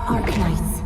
Arknights.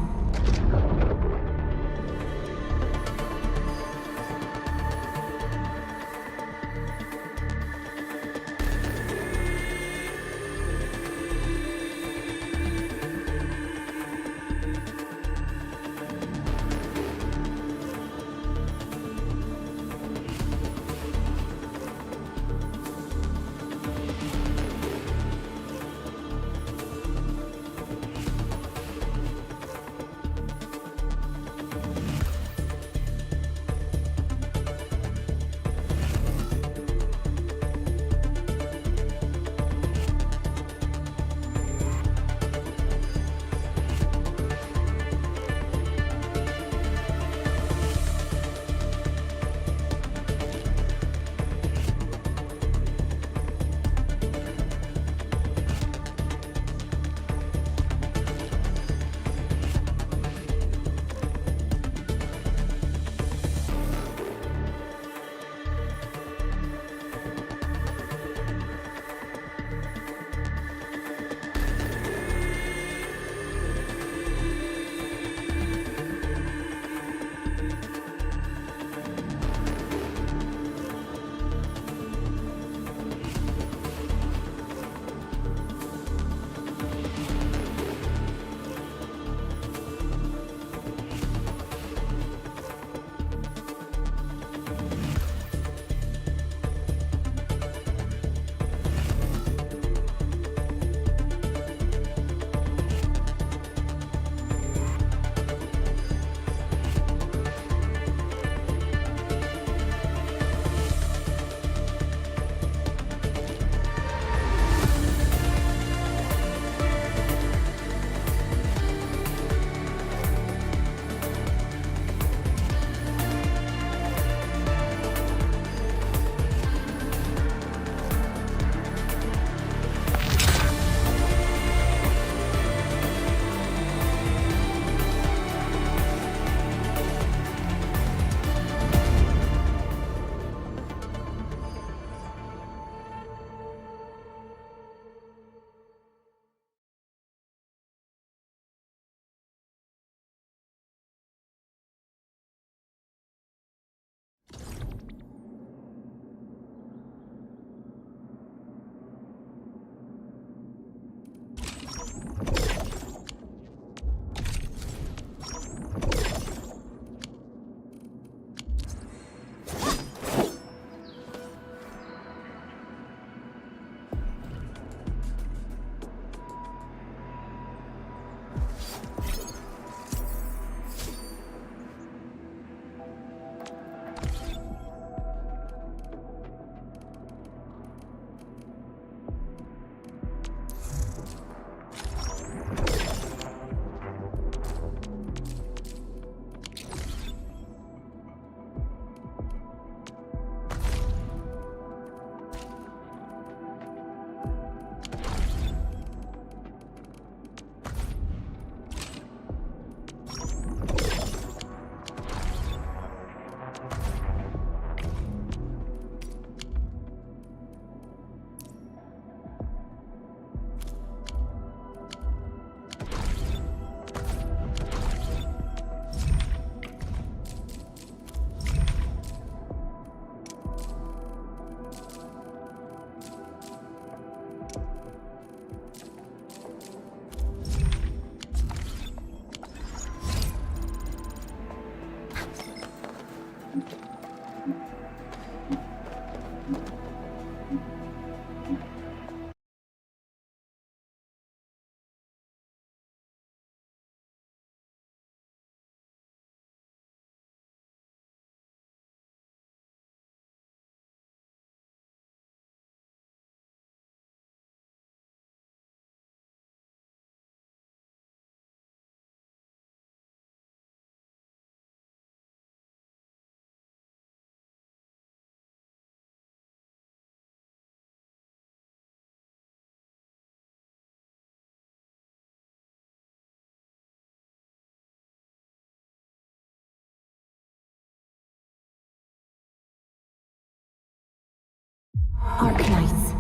Arknights.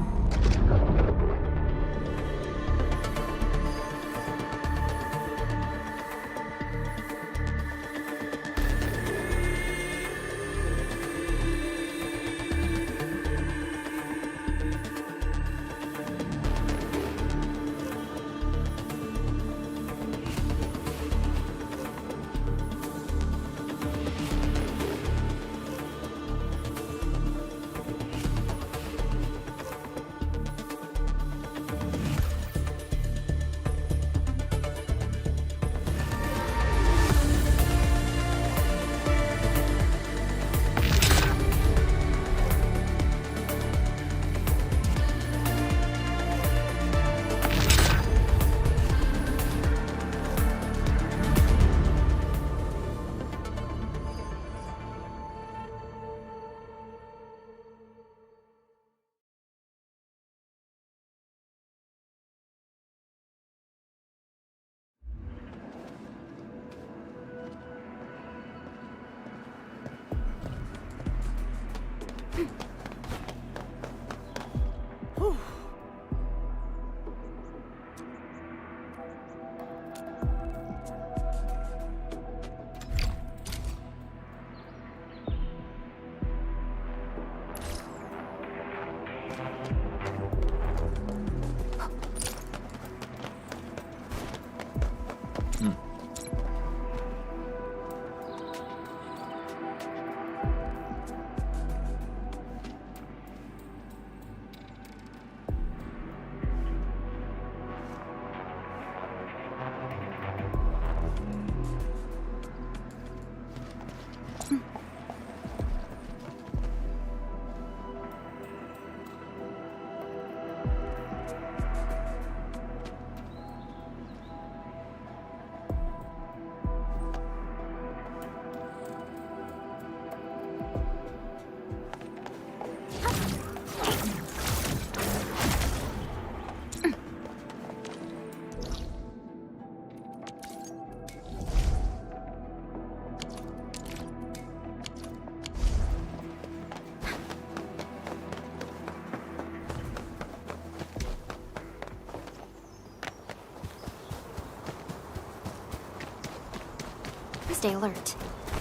Stay alert.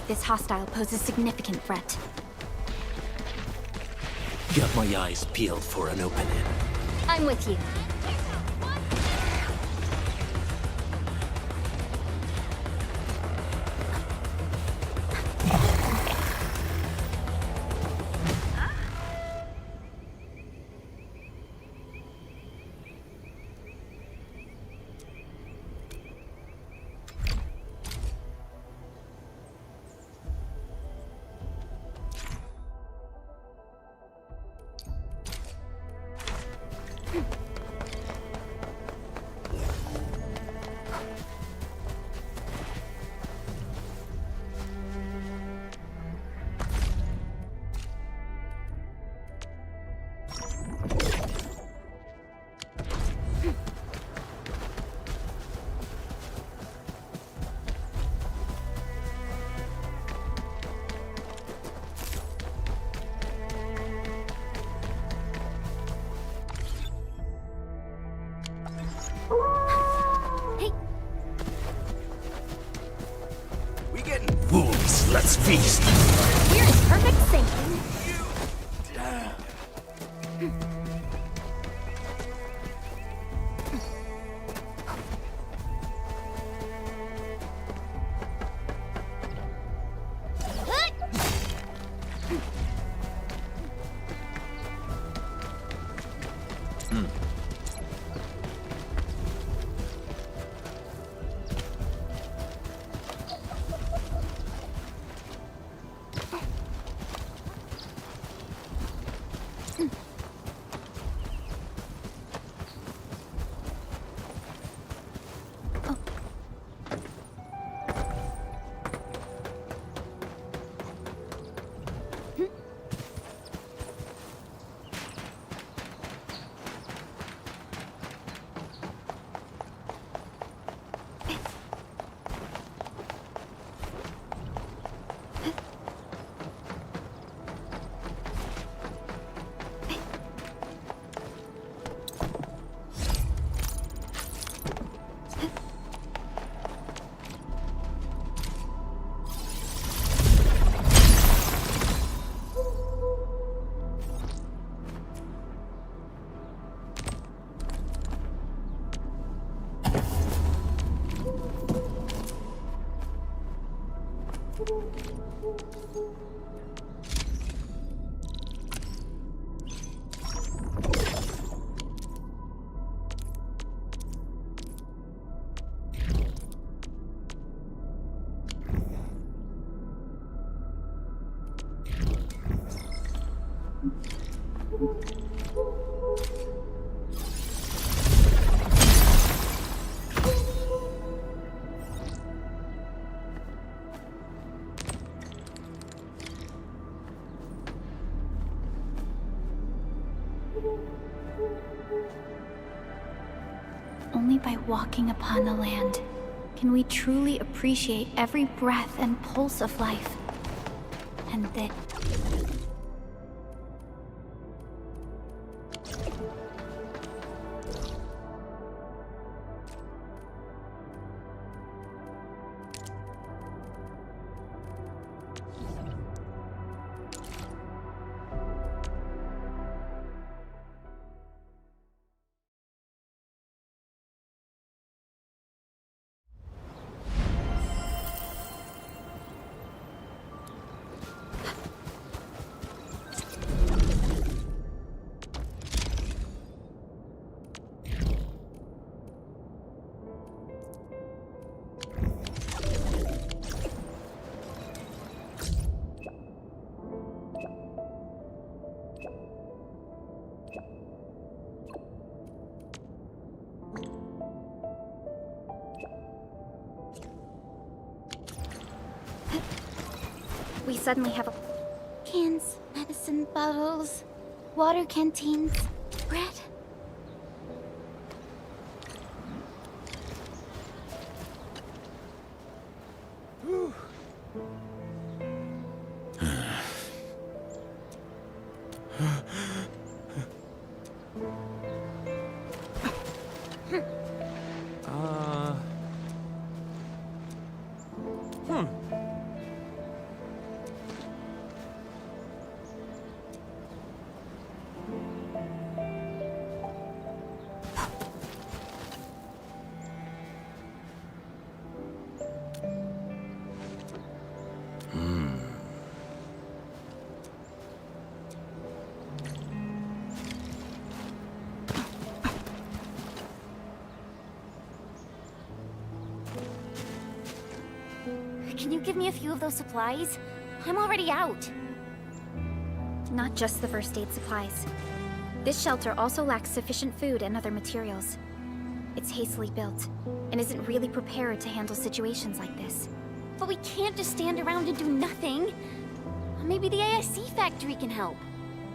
This hostile poses significant threat. Got my eyes peeled for an opening. I'm with you. Wolves, let's feast! We're in perfect sync. Only by walking upon the land can we truly appreciate every breath and pulse of life. And that... we suddenly have a... Cans, medicine bottles, water canteens, bread. Can you give me a few of those supplies? I'm already out. Not just the first aid supplies. This shelter also lacks sufficient food and other materials. It's hastily built, and isn't really prepared to handle situations like this. But we can't just stand around and do nothing. Maybe the AIC factory can help.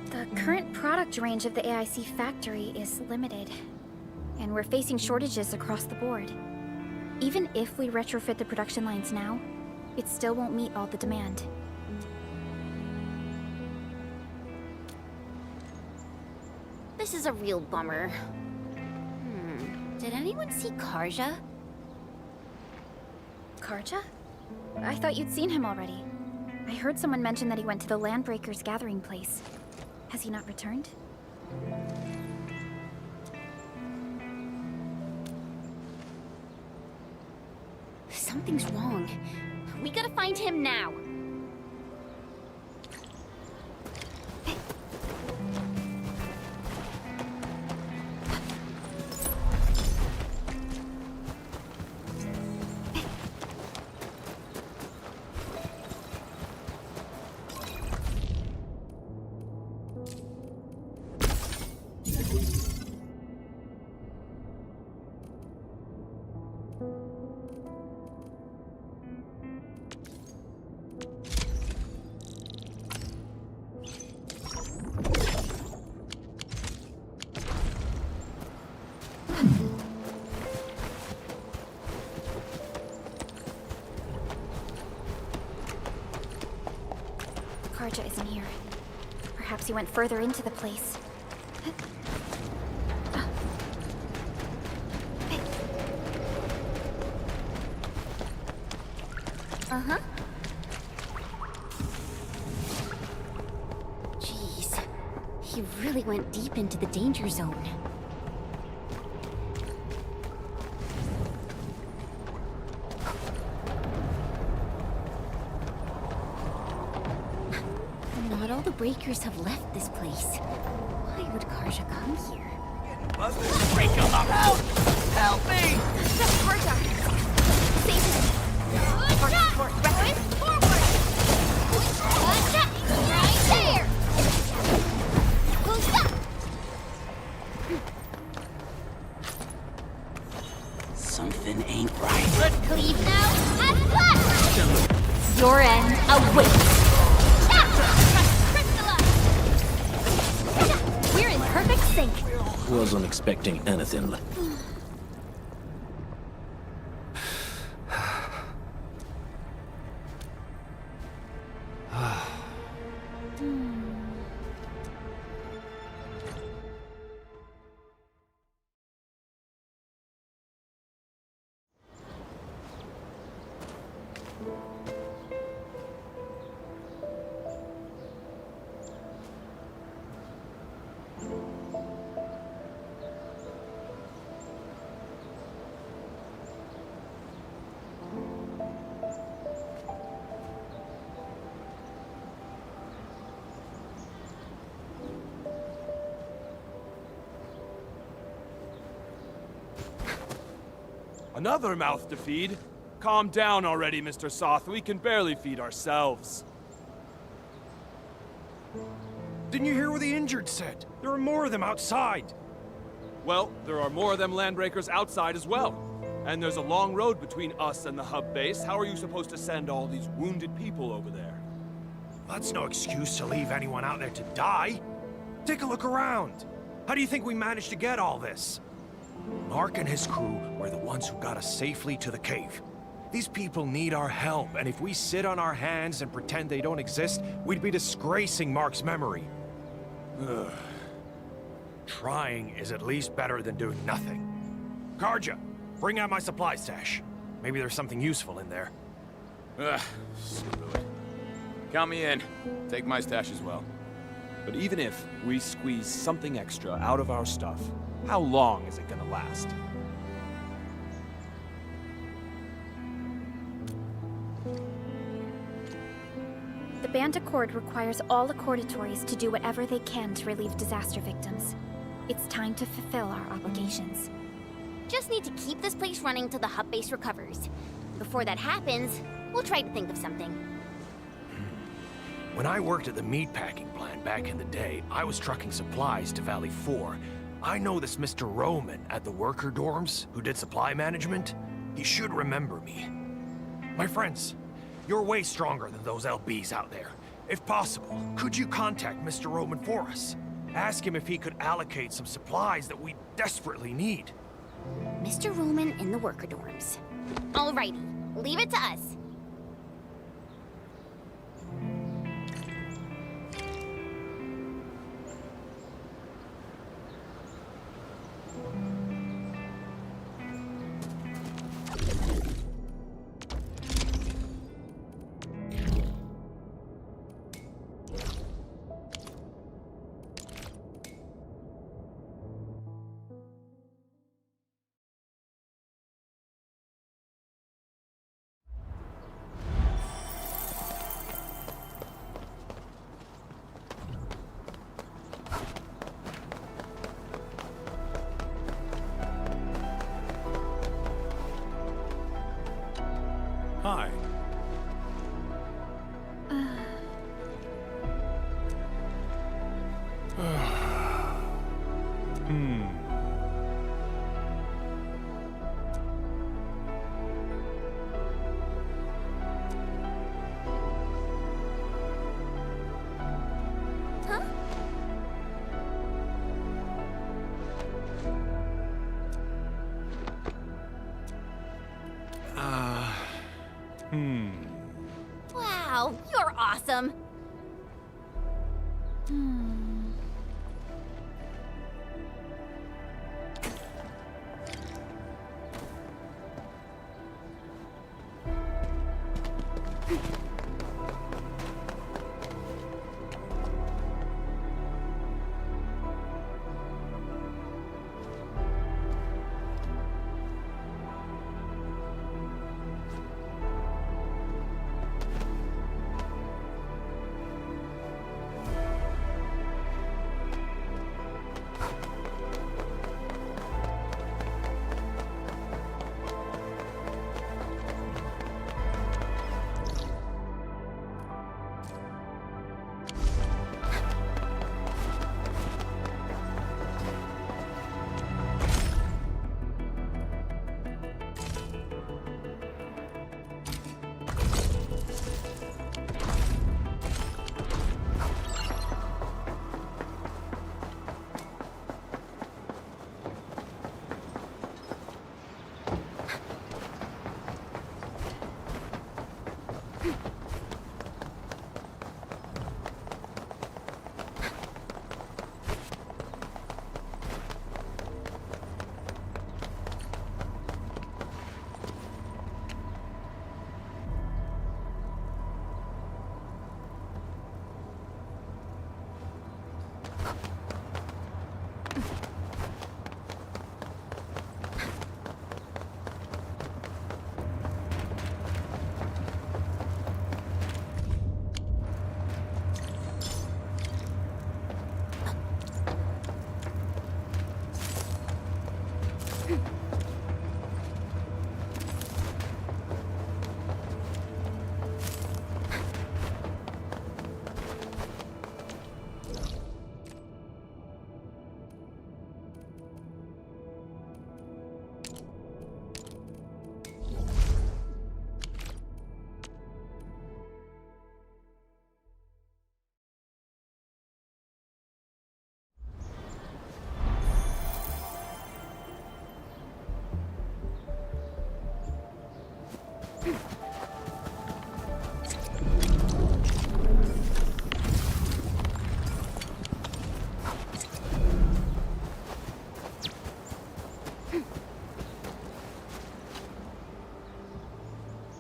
The current product range of the AIC factory is limited, and we're facing shortages across the board. Even if we retrofit the production lines now, it still won't meet all the demand. This is a real bummer. Did anyone see Karja? Karja? I thought you'd seen him already. I heard someone mention that he went to the Landbreakers gathering place. Has he not returned? Something's wrong. We gotta find him now. Karja isn't here. Perhaps he went further into the place. Uh-huh. Jeez. He really went deep into the danger zone. Not all the breakers have left this place. Why would Karja come here? Break him up! Help! Help me! That's Karja! Save him! Forward! Right there! Something ain't right. Let's cleave now and flash! Your end awaits! We're in perfect sync. Wasn't expecting anything. Another mouth to feed? Calm down already, Mr. Soth. We can barely feed ourselves. Didn't you hear what the injured said? There are more of them outside. Well, there are more of them Landbreakers outside as well. And there's a long road between us and the hub base. How are you supposed to send all these wounded people over there? That's no excuse to leave anyone out there to die. Take a look around. How do you think we managed to get all this? Mark and his crew were the ones who got us safely to the cave. These people need our help, and if we sit on our hands and pretend they don't exist, we'd be disgracing Mark's memory. Ugh. Trying is at least better than doing nothing. Karja, bring out my supply stash. Maybe there's something useful in there. Ugh, screw it. Count me in. Take my stash as well. But even if we squeeze something extra out of our stuff, how long is it gonna last? The Band Accord requires all Accordatories to do whatever they can to relieve disaster victims. It's time to fulfill our obligations. Just need to keep this place running till the hub base recovers. Before that happens, we'll try to think of something. When I worked at the meatpacking plant back in the day, I was trucking supplies to Valley 4. I know this Mr. Roman at the worker dorms who did supply management. He should remember me. My friends, you're way stronger than those LBs out there. If possible, could you contact Mr. Roman for us? Ask him if he could allocate some supplies that we desperately need. Mr. Roman in the worker dorms. Alrighty, leave it to us. Hi. Huh? Wow, you're awesome.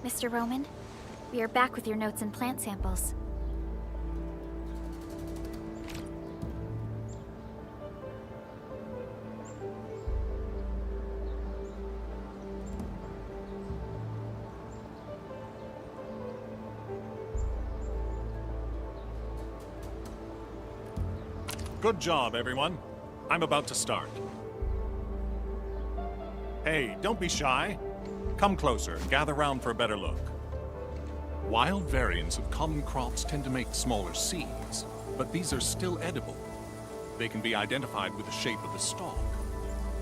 Mr. Roman, we are back with your notes and plant samples. Good job, everyone. I'm about to start. Hey, don't be shy. Come closer and gather round for a better look. Wild variants of common crops tend to make smaller seeds, but these are still edible. They can be identified with the shape of the stalk.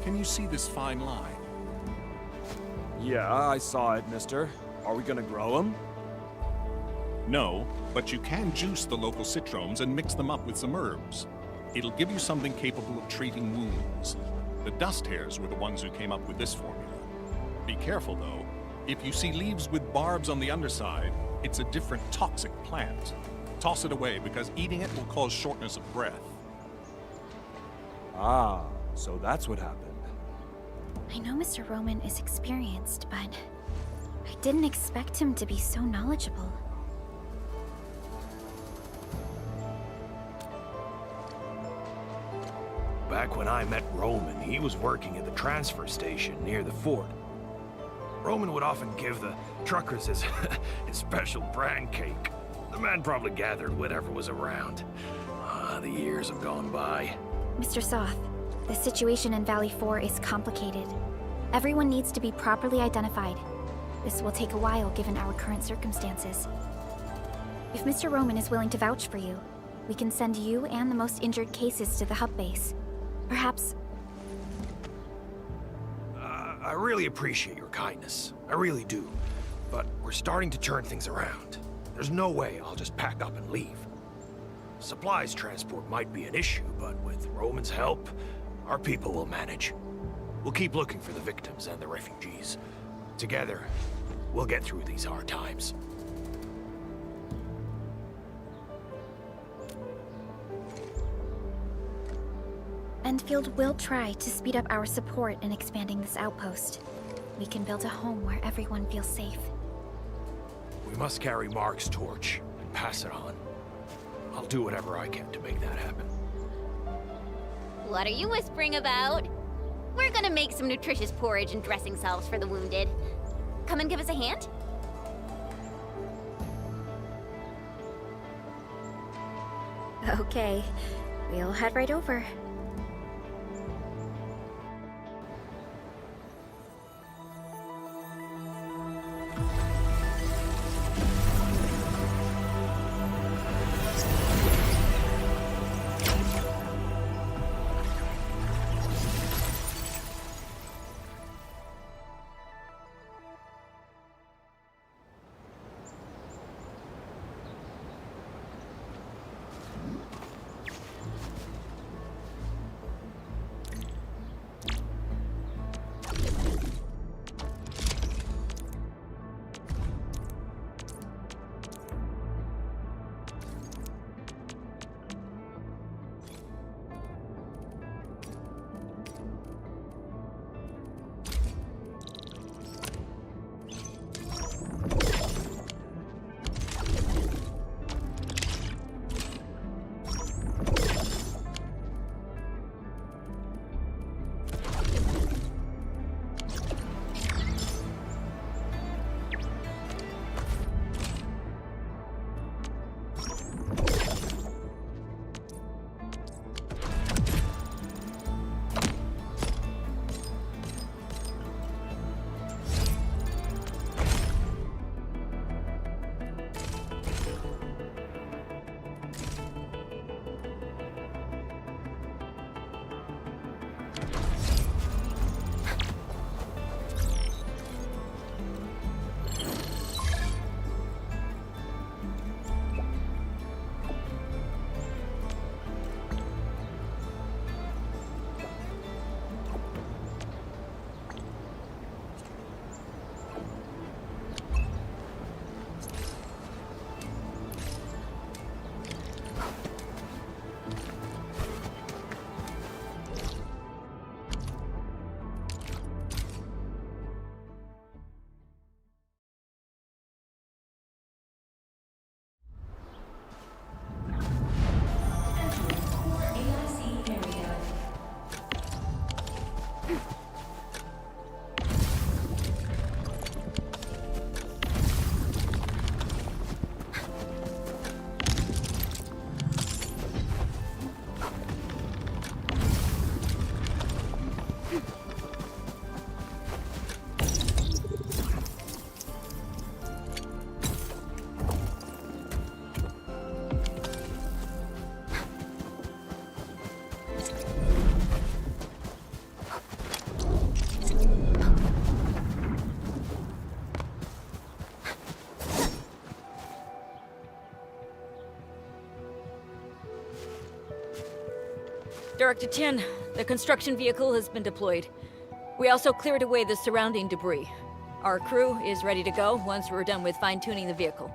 Can you see this fine line? Yeah, I saw it, mister. Are we gonna grow them? No, but you can juice the local citromes and mix them up with some herbs. It'll give you something capable of treating wounds. The dust hares were the ones who came up with this formula. Be careful, though. If you see leaves with barbs on the underside, it's a different toxic plant. Toss it away, because eating it will cause shortness of breath. Ah, so that's what happened. I know Mr. Roman is experienced, but I didn't expect him to be so knowledgeable. Back when I met Roman, he was working at the transfer station near the fort. Roman would often give the truckers his special bran cake. The man probably gathered whatever was around. The years have gone by. Mr. Soth, the situation in Valley 4 is complicated. Everyone needs to be properly identified. This will take a while given our current circumstances. If Mr. Roman is willing to vouch for you, we can send you and the most injured cases to the hub base. Perhaps... I really appreciate your kindness. I really do. But we're starting to turn things around. There's no way I'll just pack up and leave. Supplies transport might be an issue, but with Roman's help, our people will manage. We'll keep looking for the victims and the refugees. Together, we'll get through these hard times. Endfield will try to speed up our support in expanding this outpost. We can build a home where everyone feels safe. We must carry Mark's torch and pass it on. I'll do whatever I can to make that happen. What are you whispering about? We're gonna make some nutritious porridge and dressing salves for the wounded. Come and give us a hand? Okay, we'll head right over. Director Chen, the construction vehicle has been deployed. We also cleared away the surrounding debris. Our crew is ready to go once we're done with fine-tuning the vehicle.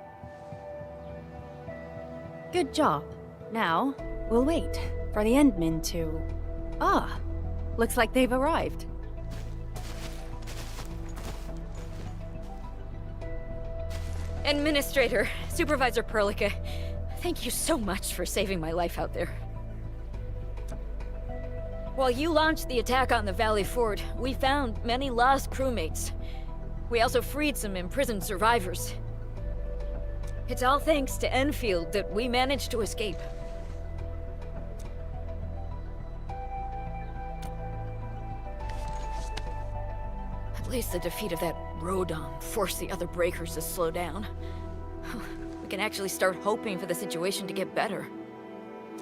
Good job. Now, we'll wait for the Endmen to... Ah, looks like they've arrived. Administrator, Supervisor Perlica, thank you so much for saving my life out there. While you launched the attack on the Valley Fort, we found many lost crewmates. We also freed some imprisoned survivors. It's all thanks to Endfield that we managed to escape. At least the defeat of that Rodon forced the other breakers to slow down. We can actually start hoping for the situation to get better.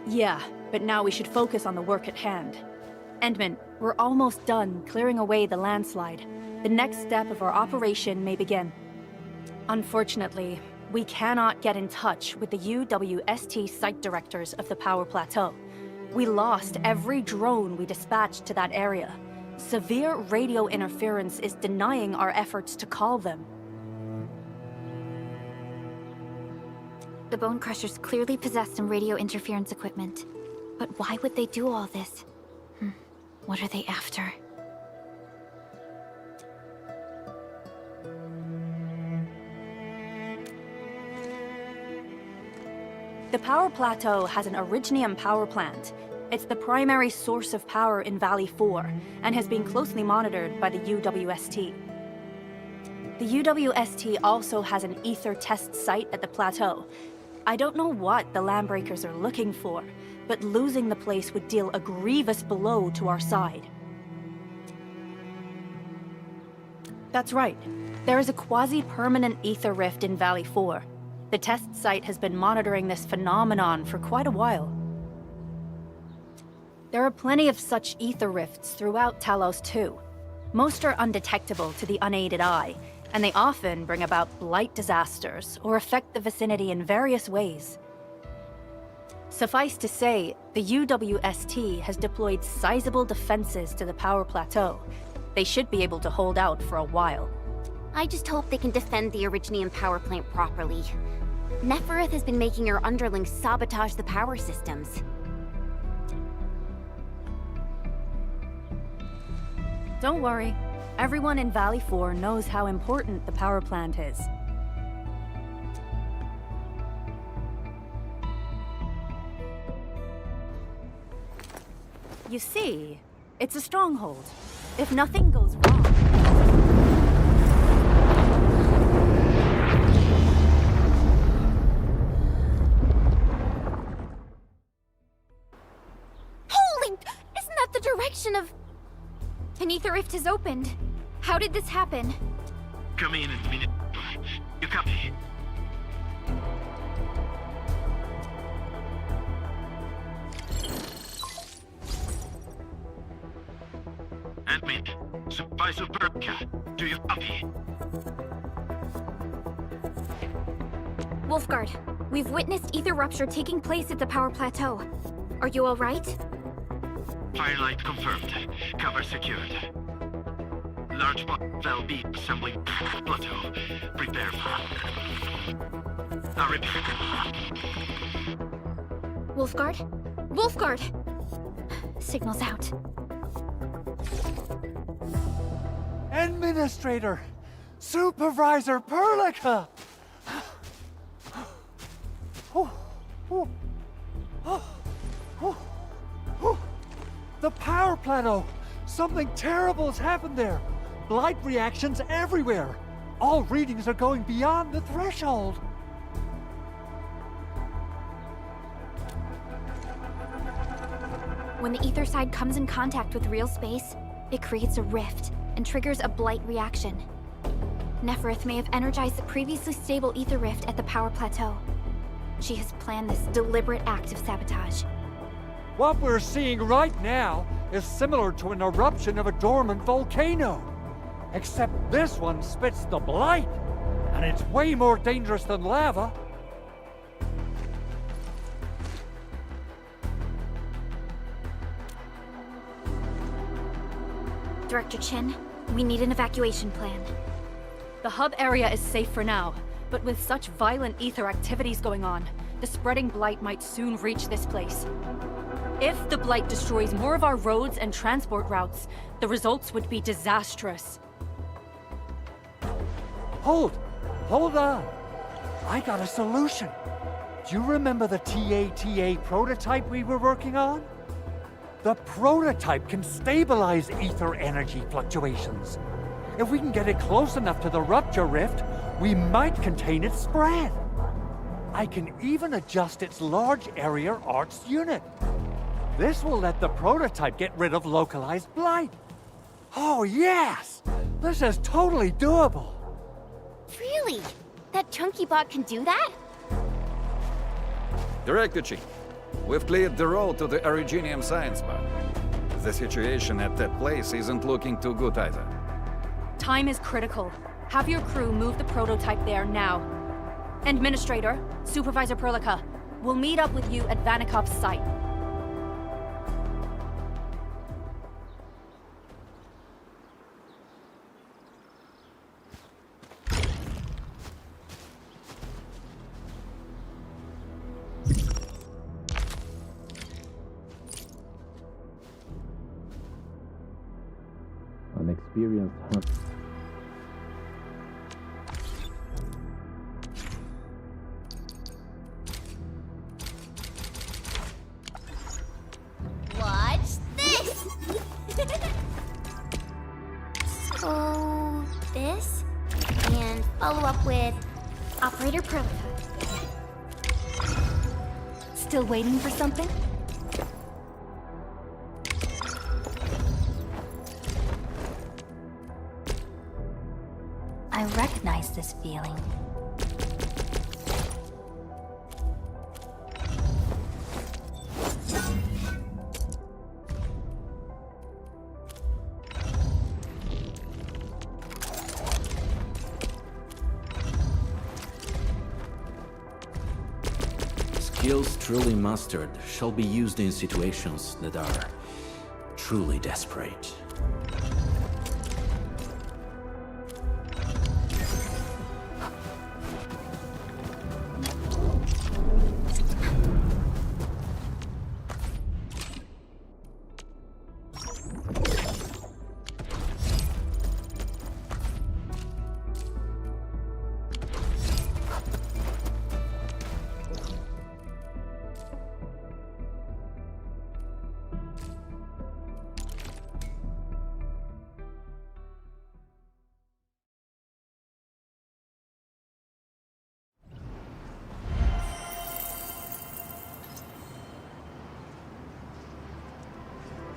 Yeah, but now we should focus on the work at hand. Endman, we're almost done clearing away the landslide. The next step of our operation may begin. Unfortunately, we cannot get in touch with the UWST site directors of the Power Plateau. We lost every drone we dispatched to that area. Severe radio interference is denying our efforts to call them. The Bone Crushers clearly possess some radio interference equipment. But why would they do all this? What are they after? The Power Plateau has an Originium power plant. It's the primary source of power in Valley 4, and has been closely monitored by the UWST. The UWST also has an ether test site at the plateau. I don't know what the Landbreakers are looking for, but losing the place would deal a grievous blow to our side. That's right. There is a quasi-permanent ether rift in Valley 4. The test site has been monitoring this phenomenon for quite a while. There are plenty of such ether rifts throughout Talos too. Most are undetectable to the unaided eye, and they often bring about blight disasters or affect the vicinity in various ways. Suffice to say, the UWST has deployed sizable defenses to the Power Plateau. They should be able to hold out for a while. I just hope they can defend the Originium power plant properly. Nefereth has been making her underlings sabotage the power systems. Don't worry. Everyone in Valley 4 knows how important the power plant is. You see, it's a stronghold. If nothing goes wrong... Holy! Isn't that the direction of... An ether rift has opened. How did this happen? Come in a minute. You copy? Admit. Supervisor Perlica. Do you copy? Wolfguard, we've witnessed ether rupture taking place at the Power Plateau. Are you all right? Firelight confirmed. Cover secured. Large Bell B assembling plateau. Prepare for... I repeat. Wolfguard? Wolfguard! Signal's out. Administrator! Supervisor Perlica! The power plateau! Something terrible has happened there! Blight reactions everywhere! All readings are going beyond the threshold! When the ether side comes in contact with real space, it creates a rift and triggers a blight reaction. Nefereth may have energized the previously stable ether rift at the Power Plateau. She has planned this deliberate act of sabotage. What we're seeing right now is similar to an eruption of a dormant volcano. Except this one spits the blight, and it's way more dangerous than lava. Director Chin. We need an evacuation plan. The hub area is safe for now, but with such violent ether activities going on, the spreading blight might soon reach this place. If the blight destroys more of our roads and transport routes, the results would be disastrous. Hold on. I got a solution. Do you remember the TATA prototype we were working on? The prototype can stabilize ether energy fluctuations. If we can get it close enough to the rupture rift, we might contain its spread. I can even adjust its large area arcs unit. This will let the prototype get rid of localized blight. Oh yes! This is totally doable. Really? That chunky bot can do that? Director Chin, we've cleared the road to the Originium Science Park. The situation at that place isn't looking too good either. Time is critical. Have your crew move the prototype there now. Administrator, Supervisor Perlica, we'll meet up with you at Vanikov's site. An experienced hunter. Watch this! So, this? And follow up with... Operator Perlica. Still waiting for something? I recognize this feeling. Skills truly mastered shall be used in situations that are truly desperate.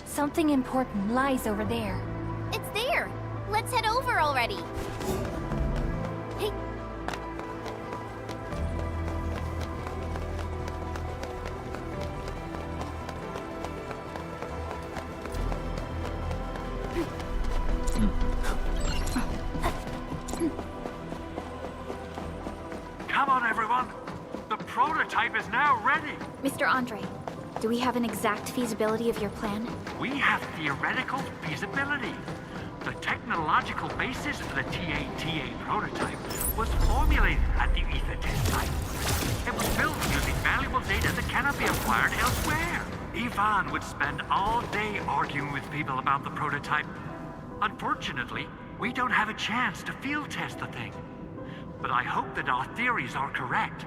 Something important lies over there. It's there! Let's head over already! Hey! Come on, everyone. The prototype is now ready. Mr. Andre, do we have an exact feasibility of your plan? We have theoretical feasibility. The technological basis of the TATA prototype was formulated at the Ether test site. It was built using valuable data that cannot be acquired elsewhere. Ivan would spend all day arguing with people about the prototype. Unfortunately, we don't have a chance to field test the thing. But I hope that our theories are correct.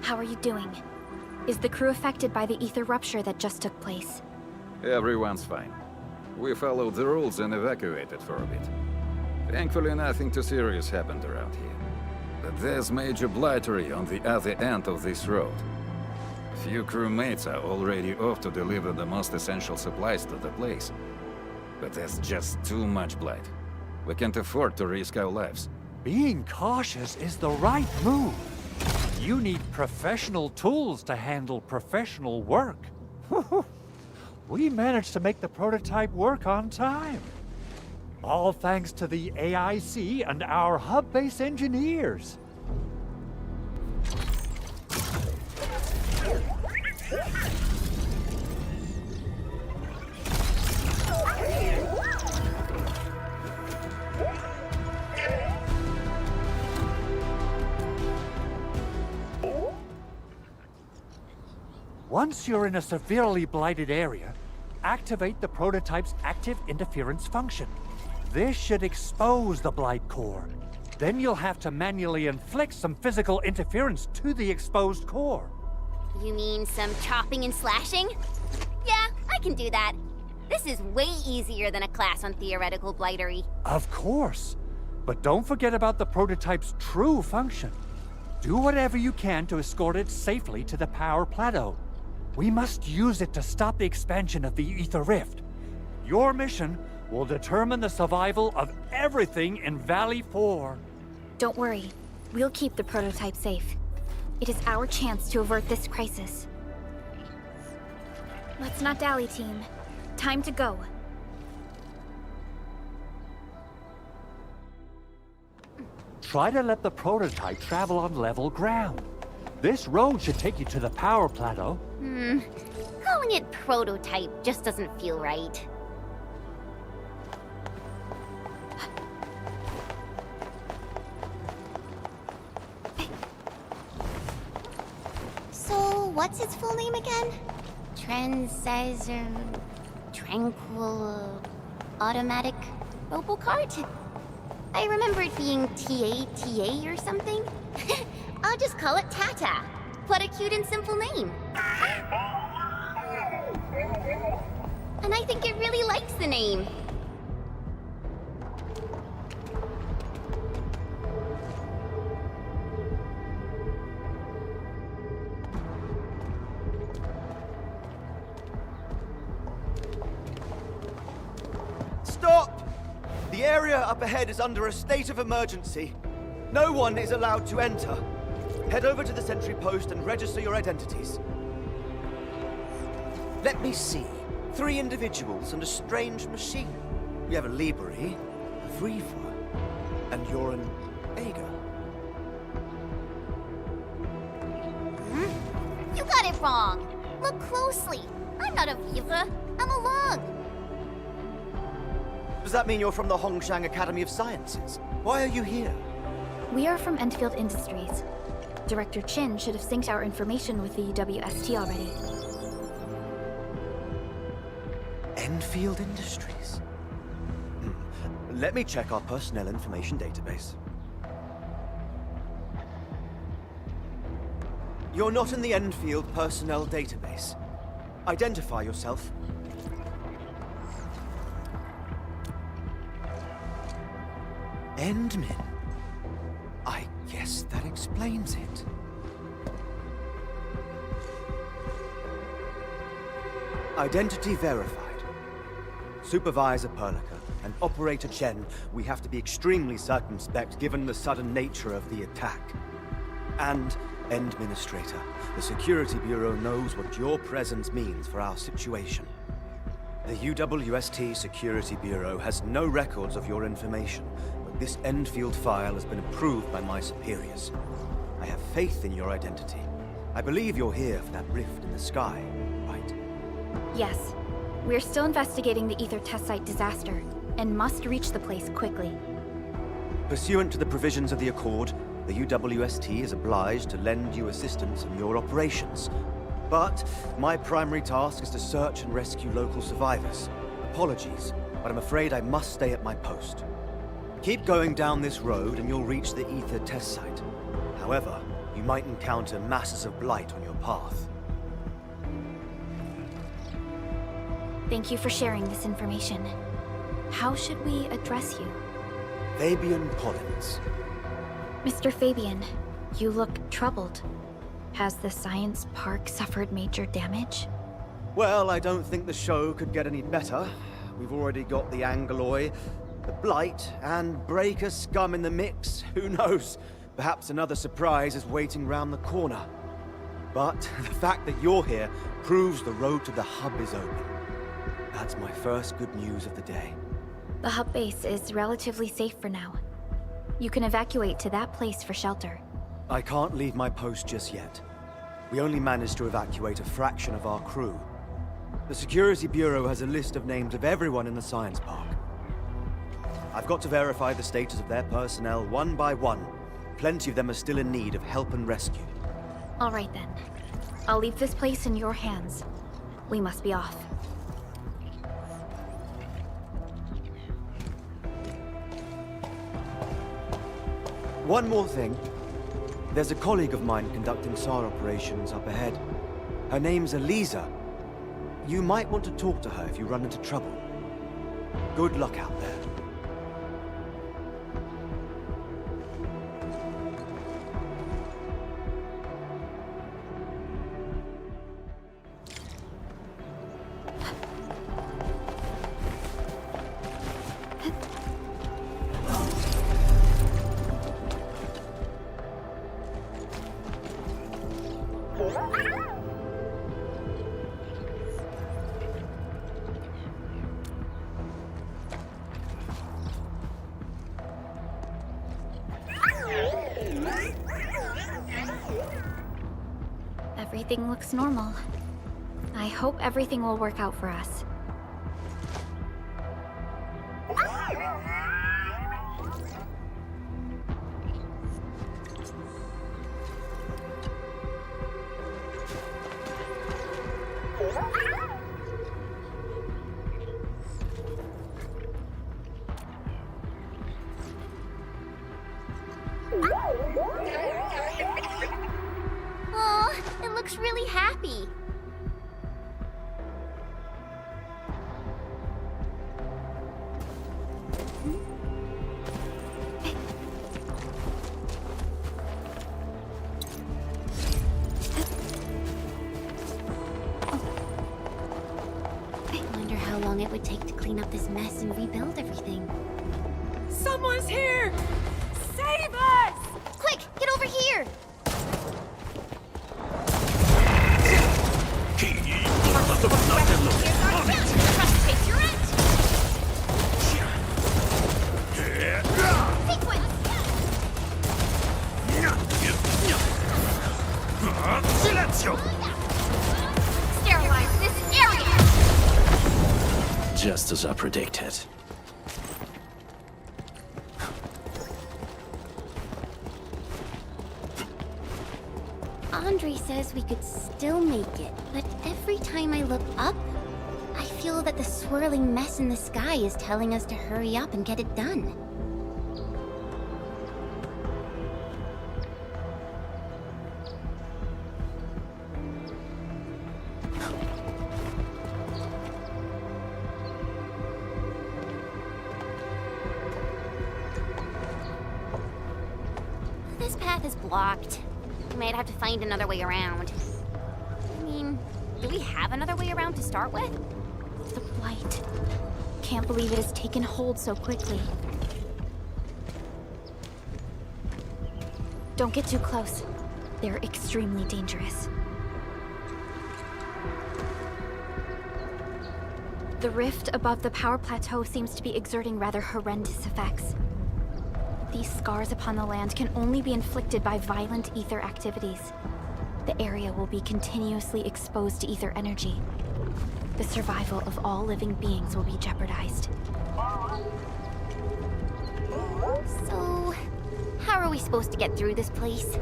How are you doing? Is the crew affected by the ether rupture that just took place? Everyone's fine. We followed the rules and evacuated for a bit. Thankfully, nothing too serious happened around here. But there's major blightery on the other end of this road. A few crewmates are already off to deliver the most essential supplies to the place. But there's just too much blight. We can't afford to risk our lives. Being cautious is the right move. You need professional tools to handle professional work. We managed to make the prototype work on time. All thanks to the AIC and our hub-base engineers. Once you're in a severely blighted area, activate the prototype's active interference function. This should expose the blight core. Then you'll have to manually inflict some physical interference to the exposed core. You mean some chopping and slashing? Yeah, I can do that. This is way easier than a class on theoretical blightery. Of course. But don't forget about the prototype's true function. Do whatever you can to escort it safely to the power plateau. We must use it to stop the expansion of the Ether Rift. Your mission will determine the survival of everything in Valley 4. Don't worry. We'll keep the prototype safe. It is our chance to avert this crisis. Let's not dally, team. Time to go. Try to let the prototype travel on level ground. This road should take you to the power plateau. Calling it prototype just doesn't feel right. So, what's its full name again? Tranquil Automatic Robocart? I remember it being TATA or something. I'll just call it Tata. What a cute and simple name. And I think it really likes the name. Stop! The area up ahead is under a state of emergency. No one is allowed to enter. Head over to the sentry post and register your identities. Let me see. 3 individuals and a strange machine. We have a Libri, a Vriva, and you're an Ager. You got it wrong. Look closely. I'm not a Viva. I'm a Lug. Does that mean you're from the Hongshang Academy of Sciences? Why are you here? We are from Endfield Industries. Director Chin should have synced our information with the UWST already. Endfield Industries? Let me check our personnel information database. You're not in the Endfield personnel database. Identify yourself. Endmin. I guess that explains it. Identity verified. Supervisor Perlica and Operator Chen, we have to be extremely circumspect given the sudden nature of the attack. And Administrator, the Security Bureau knows what your presence means for our situation. The UWST Security Bureau has no records of your information, but this Endfield file has been approved by my superiors. I have faith in your identity. I believe you're here for that rift in the sky, right? Yes. We're still investigating the Ether test site disaster, and must reach the place quickly. Pursuant to the provisions of the Accord, the UWST is obliged to lend you assistance in your operations. But my primary task is to search and rescue local survivors. Apologies, but I'm afraid I must stay at my post. Keep going down this road and you'll reach the Ether test site. However, you might encounter masses of blight on your path. Thank you for sharing this information. How should we address you? Fabian Pollins. Mr. Fabian, you look troubled. Has the science park suffered major damage? Well, I don't think the show could get any better. We've already got the Angeloi, the Blight, and Breaker scum in the mix. Who knows? Perhaps another surprise is waiting round the corner. But the fact that you're here proves the road to the hub is open. That's my first good news of the day. The hub base is relatively safe for now. You can evacuate to that place for shelter. I can't leave my post just yet. We only managed to evacuate a fraction of our crew. The Security Bureau has a list of names of everyone in the science park. I've got to verify the status of their personnel one by one. Plenty of them are still in need of help and rescue. All right then. I'll leave this place in your hands. We must be off. One more thing. There's a colleague of mine conducting SAR operations up ahead. Her name's Eliza. You might want to talk to her if you run into trouble. Good luck out there. Everything looks normal. I hope everything will work out for us. Aw, it looks really happy. I wonder how long it would take to clean up this mess and rebuild everything. Someone's here! Save us! Quick, get over here! Sterilize this area! Just as I predicted. Andre says we could still make it, but every time I look up, I feel that the swirling mess in the sky is telling us to hurry up and get it done. This path is blocked. We might have to find another way around. I mean, do we have another way around to start with? The Blight. Can't believe it has taken hold so quickly. Don't get too close. They're extremely dangerous. The rift above the power plateau seems to be exerting rather horrendous effects. These scars upon the land can only be inflicted by violent ether activities. The area will be continuously exposed to ether energy. The survival of all living beings will be jeopardized. So, how are we supposed to get through this place?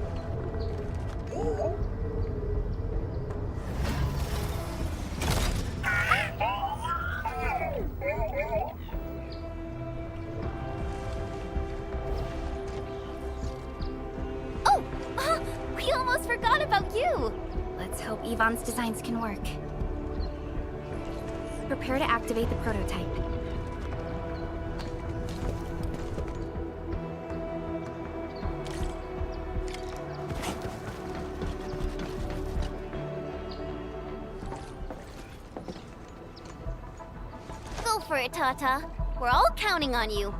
We almost forgot about you! Let's hope Yvonne's designs can work. Prepare to activate the prototype. for it, Tata. We're all counting on you.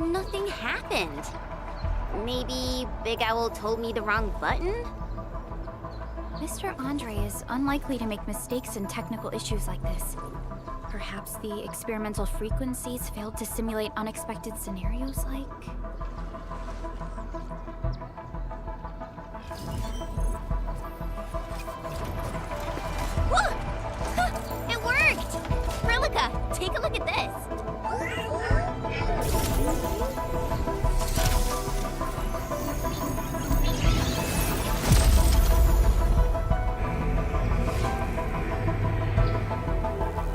Nothing happened. Maybe Big Owl told me the wrong button? Mr. Andre is unlikely to make mistakes in technical issues like this. Perhaps the experimental frequencies failed to simulate unexpected scenarios like... Whoa! It worked! Prelica, take a look at this.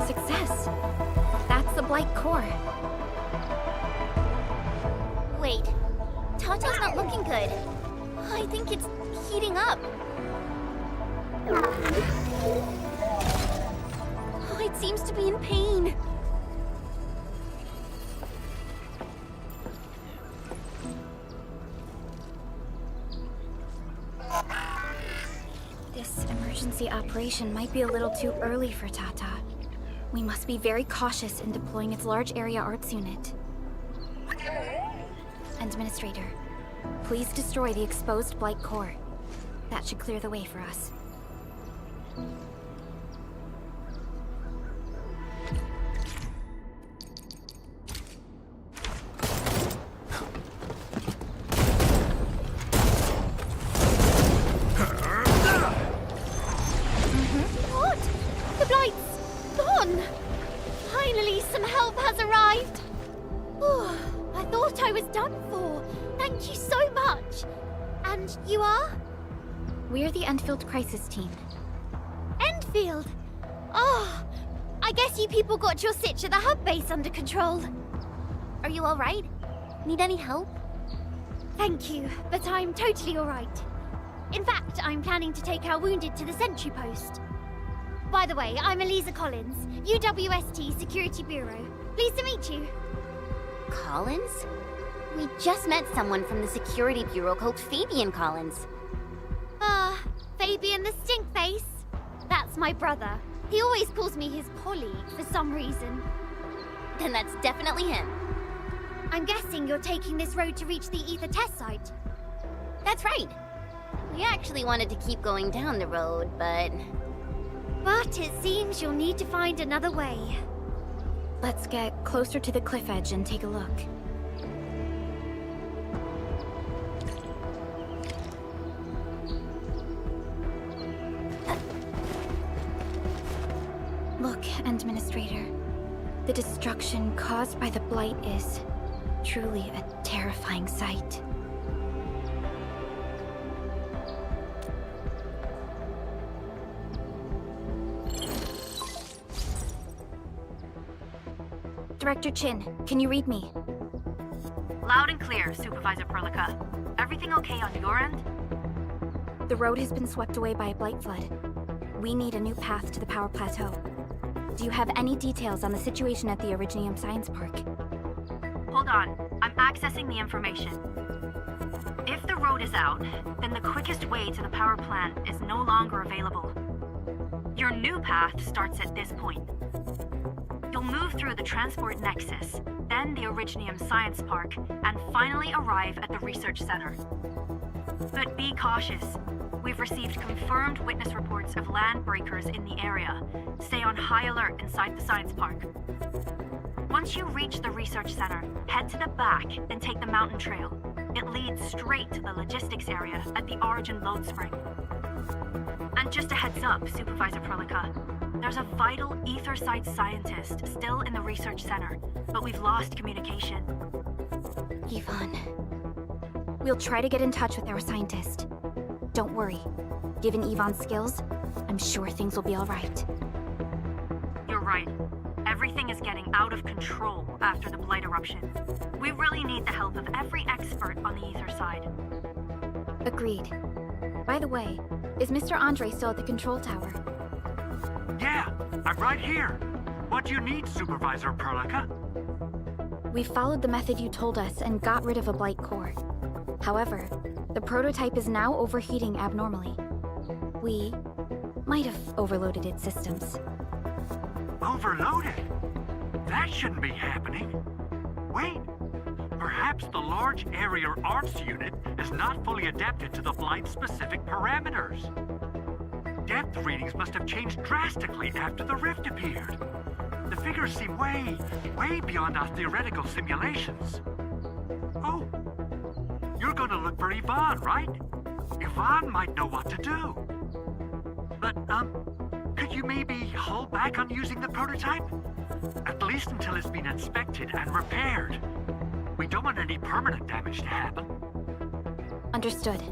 Success! That's the Blight core. Wait, Tata's not looking good. I think it's heating up. Oh, it seems to be in pain. This emergency operation might be a little too early for Tata. We must be very cautious in deploying its large area arts unit. Administrator, please destroy the exposed Blight core. That should clear the way for us. What? The Blight's gone! Finally, some help has arrived! Oh, I thought I was done for. Thank you so much. And you are? We're the Endfield crisis team. Endfield! Oh, I guess you people got your sitch at the hub base under control. Are you alright? Need any help? Thank you, but I'm totally alright. In fact, I'm planning to take our wounded to the sentry post. By the way, I'm Eliza Collins, UWST Security Bureau. Pleased to meet you. Collins? We just met someone from the Security Bureau called Fabian Collins. Fabian the Stinkface? That's my brother. He always calls me his colleague for some reason. Then that's definitely him. I'm guessing you're taking this road to reach the Ether test site. That's right. We actually wanted to keep going down the road, but it seems you'll need to find another way. Let's get closer to the cliff edge and take a look. Look, Administrator. The destruction caused by the Blight is truly a terrifying sight. Director Chin, can you read me? Loud and clear, Supervisor Perlica. Everything okay on your end? The road has been swept away by a Blight flood. We need a new path to the power plateau. Do you have any details on the situation at the Originium Science Park? Hold on, I'm accessing the information. If the road is out, then the quickest way to the power plant is no longer available. Your new path starts at this point. You'll move through the Transport Nexus, then the Originium Science Park, and finally arrive at the Research Center. But be cautious. We've received confirmed witness reports of land breakers in the area. Stay on high alert inside the Science Park. Once you reach the Research Center, head to the back, then take the mountain trail. It leads straight to the logistics area at the Origin Load Spring. And just a heads up, Supervisor Perlica. There's a vital ether site scientist still in the Research Center, but we've lost communication. Yvonne. We'll try to get in touch with our scientist. Don't worry. Given Yvonne's skills, I'm sure things will be all right. You're right. Everything is getting out of control after the Blight eruption. We really need the help of every expert on the Ether side. Agreed. By the way, is Mr. Andre still at the control tower? Yeah, I'm right here. What do you need, Supervisor Perlica? We followed the method you told us and got rid of a Blight core. However, the prototype is now overheating abnormally. We might have overloaded its systems. Overloaded? That shouldn't be happening. Wait, perhaps the large area arms unit is not fully adapted to the Blight-specific parameters. Depth readings must have changed drastically after the rift appeared. The figures seem way beyond our theoretical simulations. Oh, you're gonna look for Yvonne, right? Yvonne might know what to do. But, could you maybe hold back on using the prototype? At least until it's been inspected and repaired. We don't want any permanent damage to happen. Understood.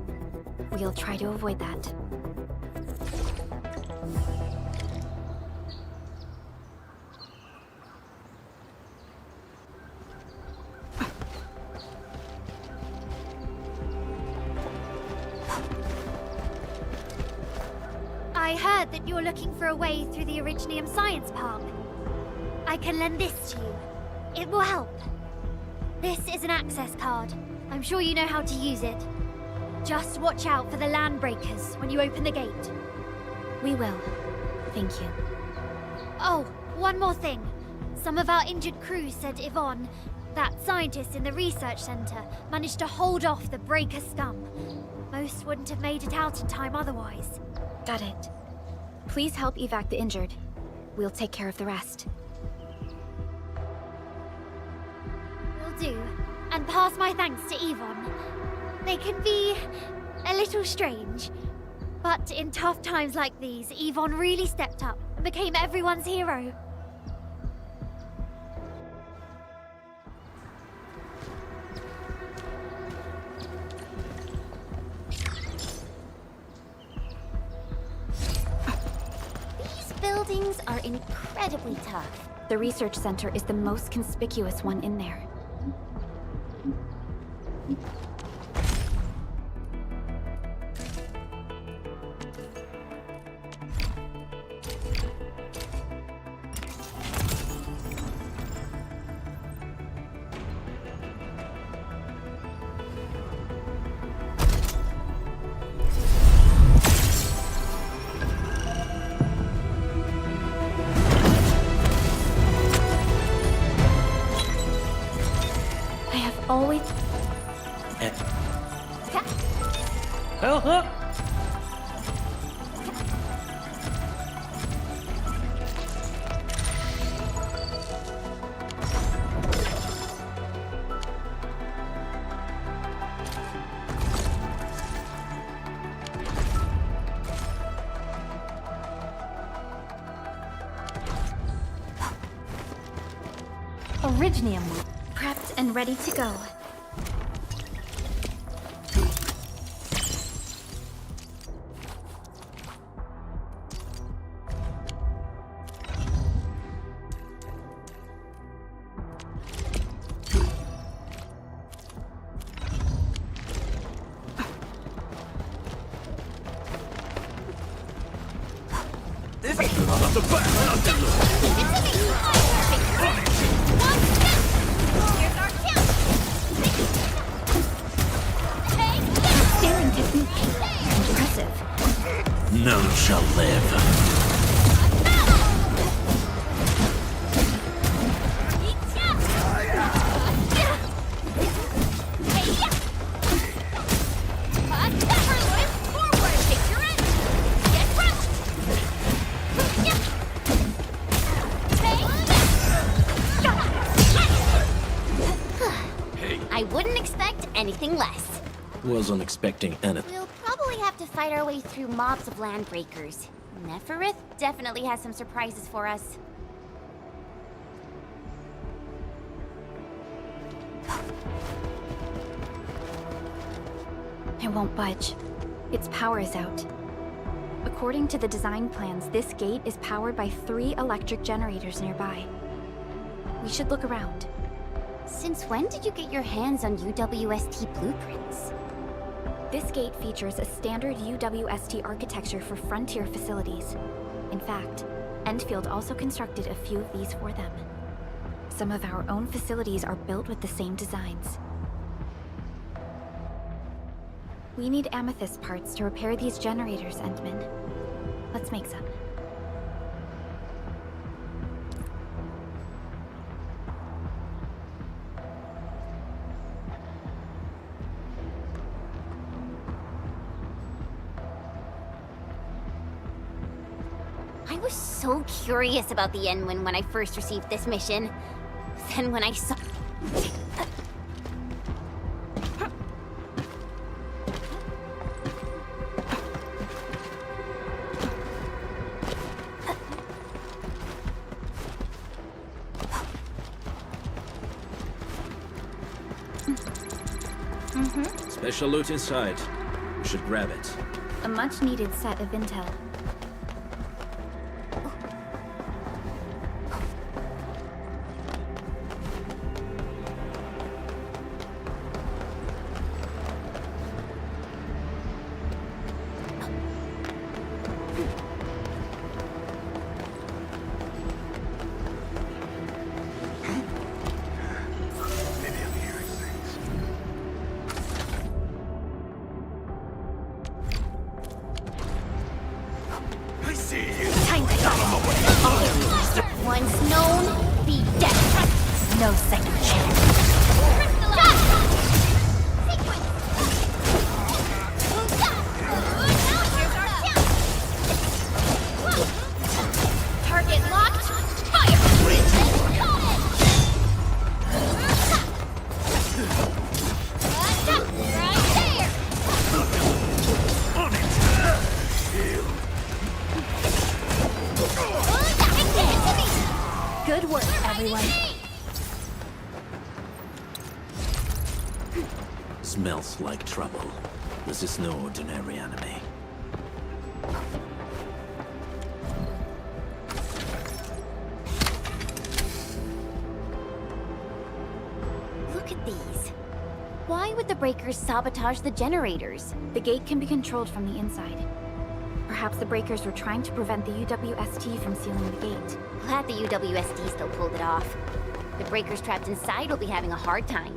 We'll try to avoid that. I heard that you're looking for a way through the Originium Science Park. I can lend this to you. It will help. This is an access card. I'm sure you know how to use it. Just watch out for the land breakers when you open the gate. We will. Thank you. Oh, one more thing. Some of our injured crew said Yvonne, that scientist in the research center, managed to hold off the breaker scum. Most wouldn't have made it out in time otherwise. Got it. Please help evac the injured. We'll take care of the rest. Will do. And pass my thanks to Yvonne. They can be a little strange. But in tough times like these, Yvonne really stepped up and became everyone's hero. Buildings are incredibly tough. The research center is the most conspicuous one in there. Always. Originium. Prepped and ready to go. None shall live. I wouldn't expect anything less. Wasn't expecting anything. We'll probably have to fight our way through mobs of landbreakers. Neferith definitely has some surprises for us. It won't budge. Its power is out. According to the design plans, this gate is powered by 3 electric generators nearby. We should look around. Since when did you get your hands on UWST blueprints? This gate features a standard UWST architecture for frontier facilities. In fact, Endfield also constructed a few of these for them. Some of our own facilities are built with the same designs. We need amethyst parts to repair these generators, Endman. Let's make some. I was so curious about the Enwin when I first received this mission. Then when I saw... Special loot inside. We should grab it. A much-needed set of intel. Once known, be dead. No second chance. Target locked. Fire! Good work, everyone. Smells like trouble. This is no ordinary enemy. Look at these. Why would the breakers sabotage the generators? The gate can be controlled from the inside. Perhaps the breakers were trying to prevent the UWST from sealing the gate. Glad the UWSD still pulled it off. The breakers trapped inside will be having a hard time.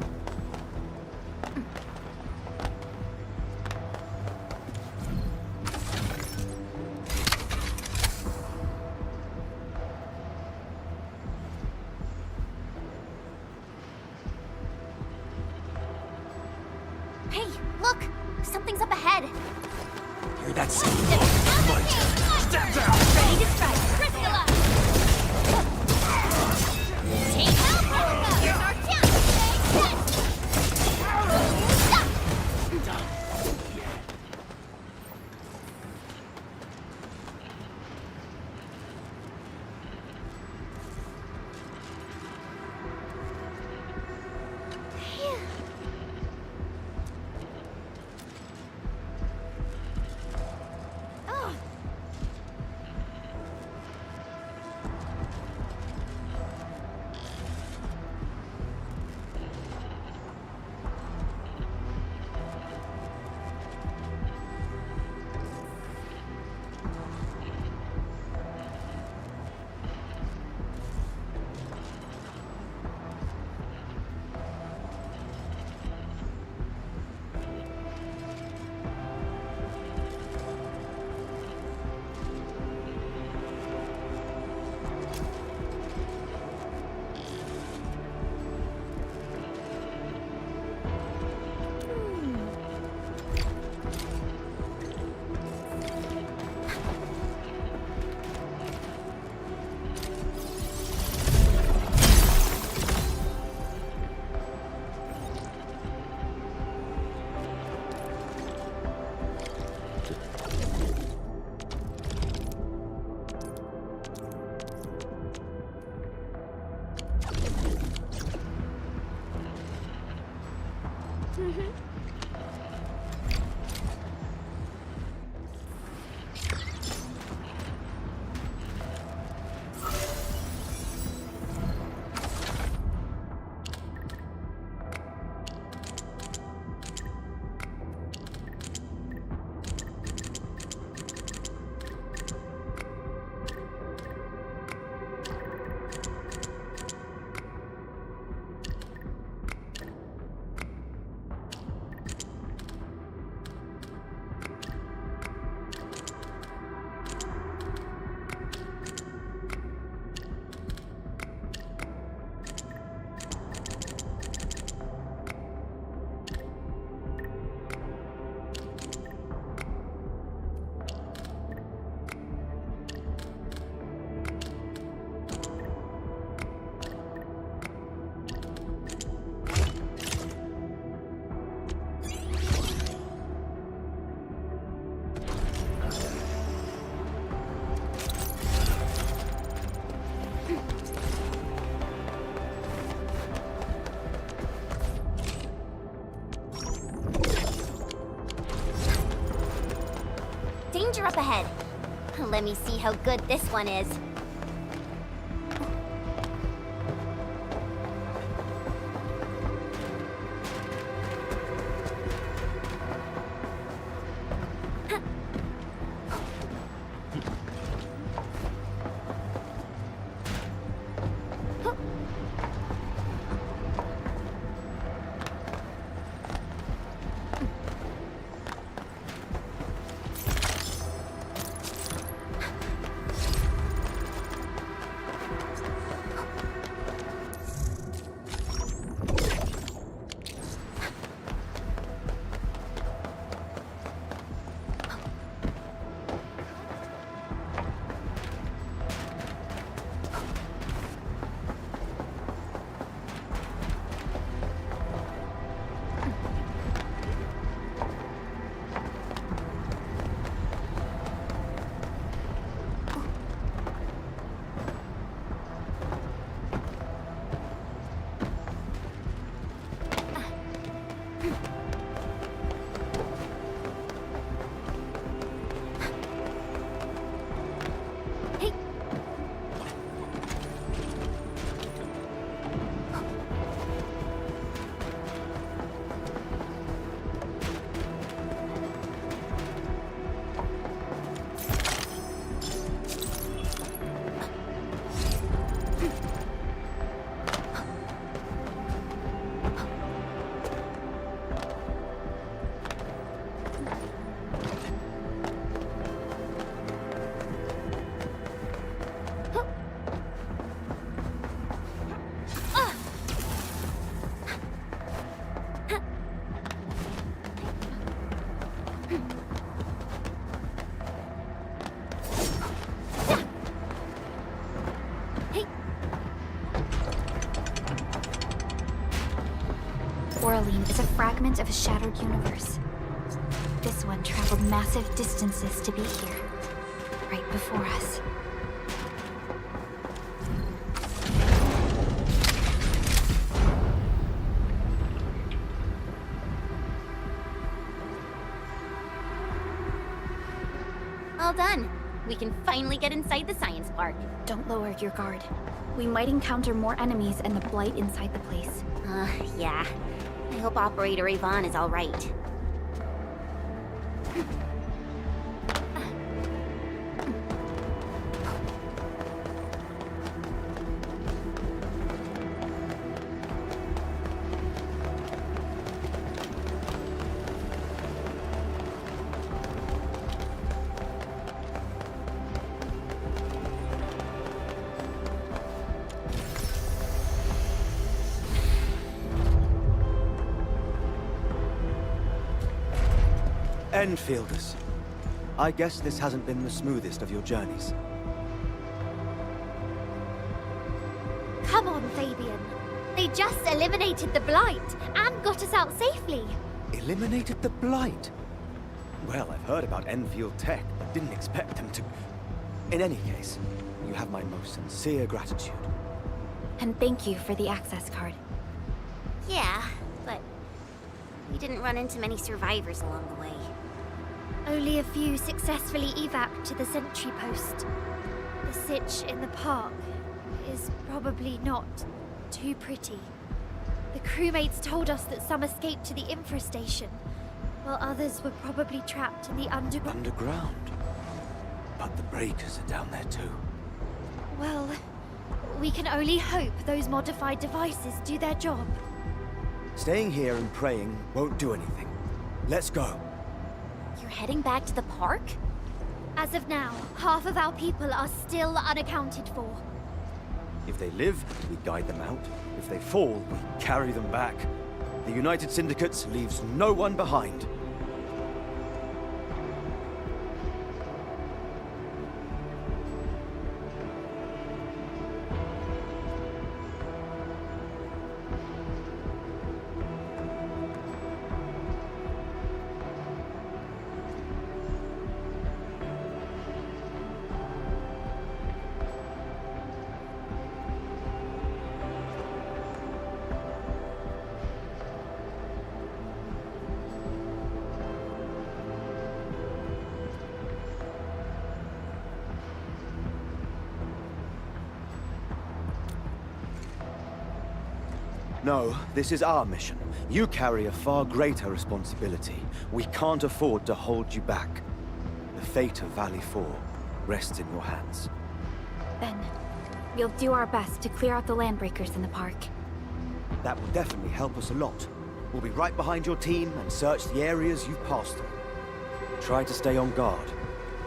Hey, look! Something's up ahead! Hear that sound? Step down! Ready to strike. Crystallize! Take out Protocol! Here's our chance! Let me see how good this one is. Orlean is a fragment of a shattered universe. This one traveled massive distances to be here, right before us. All done. We can finally get inside the science park. Don't lower your guard. We might encounter more enemies and the Blight inside the place. Yeah. I hope Operator Yvonne is all right. Enfielders. I guess this hasn't been the smoothest of your journeys. Come on, Fabian. They just eliminated the Blight and got us out safely. Eliminated the Blight? Well, I've heard about Enfield tech, but didn't expect them to... In any case, you have my most sincere gratitude. And thank you for the access card. Yeah, but we didn't run into many survivors along the way. Only a few successfully evac'd to the sentry post. The sitch in the park is probably not too pretty. The crewmates told us that some escaped to the infrastation, while others were probably trapped in the underground. Underground? But the breakers are down there too. Well, we can only hope those modified devices do their job. Staying here and praying won't do anything. Let's go. You're heading back to the park? As of now, half of our people are still unaccounted for. If they live, we guide them out. If they fall, we carry them back. The United Syndicates leaves no one behind. No, this is our mission. You carry a far greater responsibility. We can't afford to hold you back. The fate of Valley 4 rests in your hands. Then, we'll do our best to clear out the landbreakers in the park. That will definitely help us a lot. We'll be right behind your team and search the areas you've passed through. Try to stay on guard.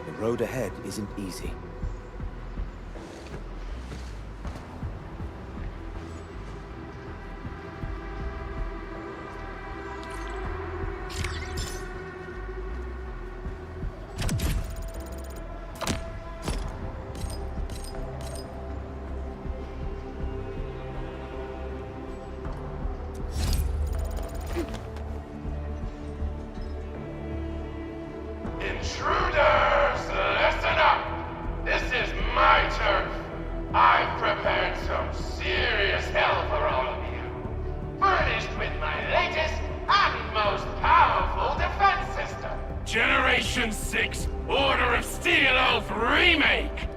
The road ahead isn't easy. Intruders, listen up! This is my turf. I've prepared some serious hell for all of you. Furnished with my latest and most powerful defense system. Generation 6 Order of Steel Oath Remake!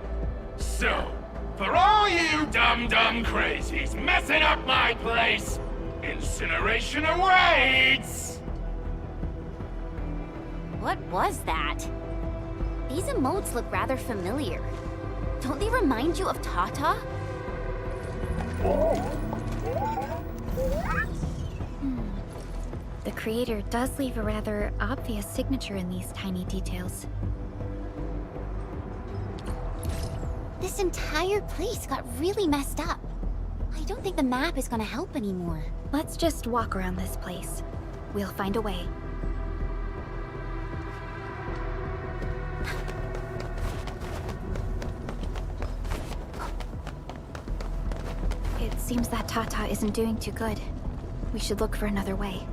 So, for all you dumb crazies messing up my place, incineration awaits! What was that? These emotes look rather familiar. Don't they remind you of Tata? The creator does leave a rather obvious signature in these tiny details. This entire place got really messed up. I don't think the map is gonna help anymore. Let's just walk around this place. We'll find a way. It seems that Tata isn't doing too good. We should look for another way.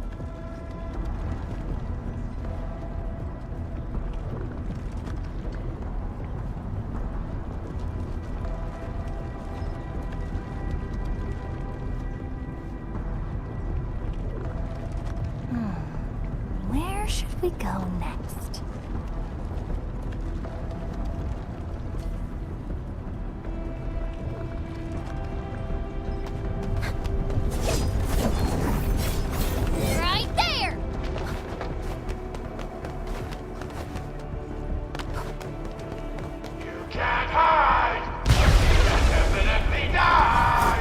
Where should we go next? Right there! You can't hide! You can definitely die!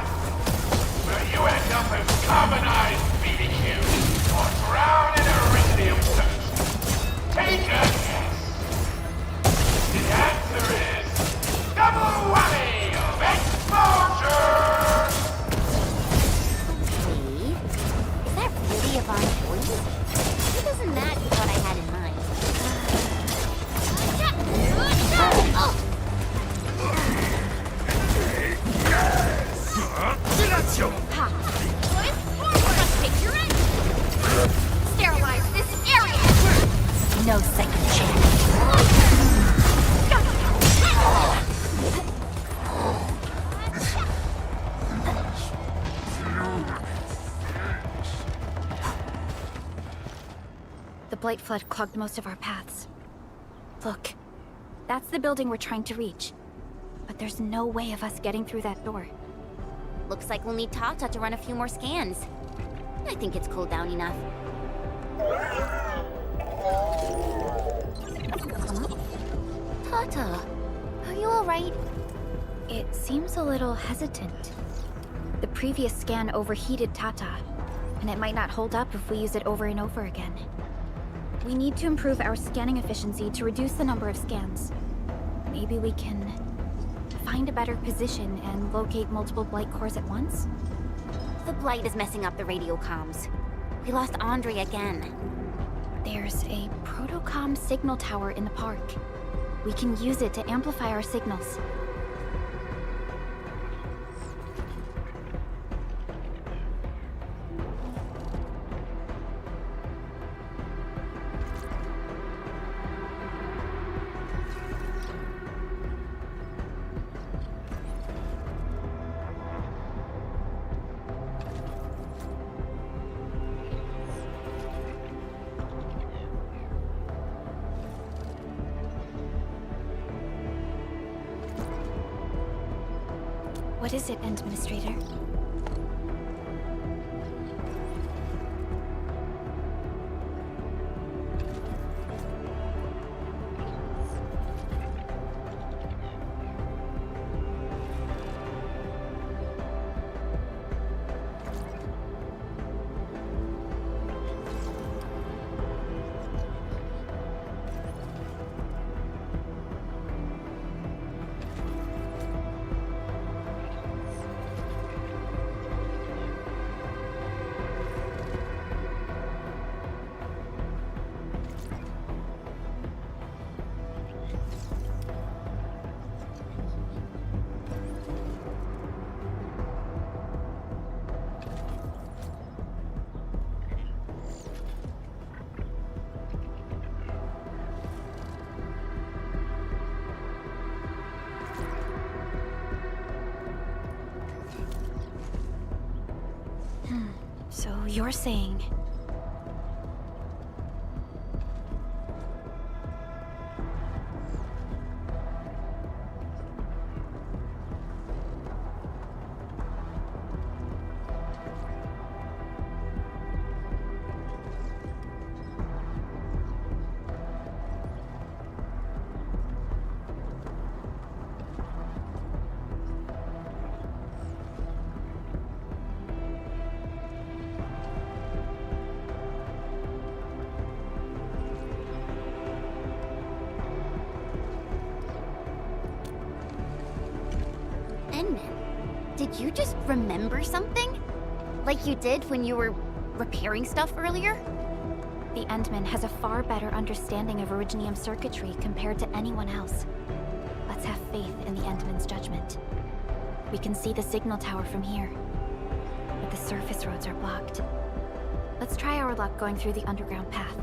Where you end up as carbonized BBQ or drown in iridium soot. Take a guess! The answer is double whammy of exposure! Wait, is that really Yvonne's voice? It doesn't match with what I had in mind. Sterilize this area! No second chance. The Blight Flood clogged most of our paths. Look, that's the building we're trying to reach. But there's no way of us getting through that door. Looks like we'll need Tata to run a few more scans. I think it's cooled down enough. Tata, are you alright? It seems a little hesitant. The previous scan overheated Tata, and it might not hold up if we use it over and over again. We need to improve our scanning efficiency to reduce the number of scans. Maybe we can find a better position and locate multiple Blight cores at once? The Blight is messing up the radio comms. We lost Andre again. There's a protocom signal tower in the park. We can use it to amplify our signals. What is it, Administrator? So you're saying... Did you just remember something? Like you did when you were repairing stuff earlier? The Endman has a far better understanding of Originium circuitry compared to anyone else. Let's have faith in the Endman's judgment. We can see the signal tower from here, but the surface roads are blocked. Let's try our luck going through the underground path.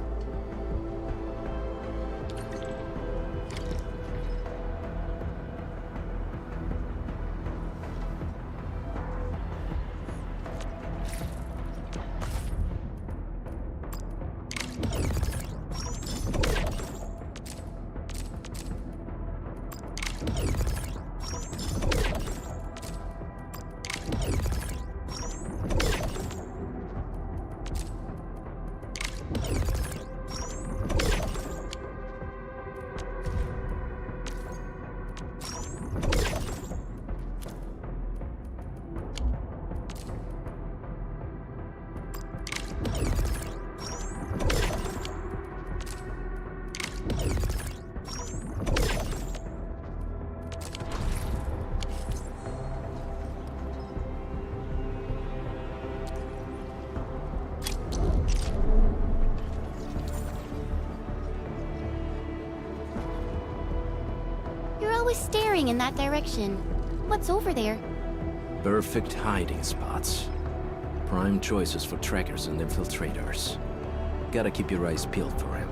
Staring in that direction. What's over there? Perfect hiding spots. Prime choices for trackers and infiltrators. Gotta keep your eyes peeled for him.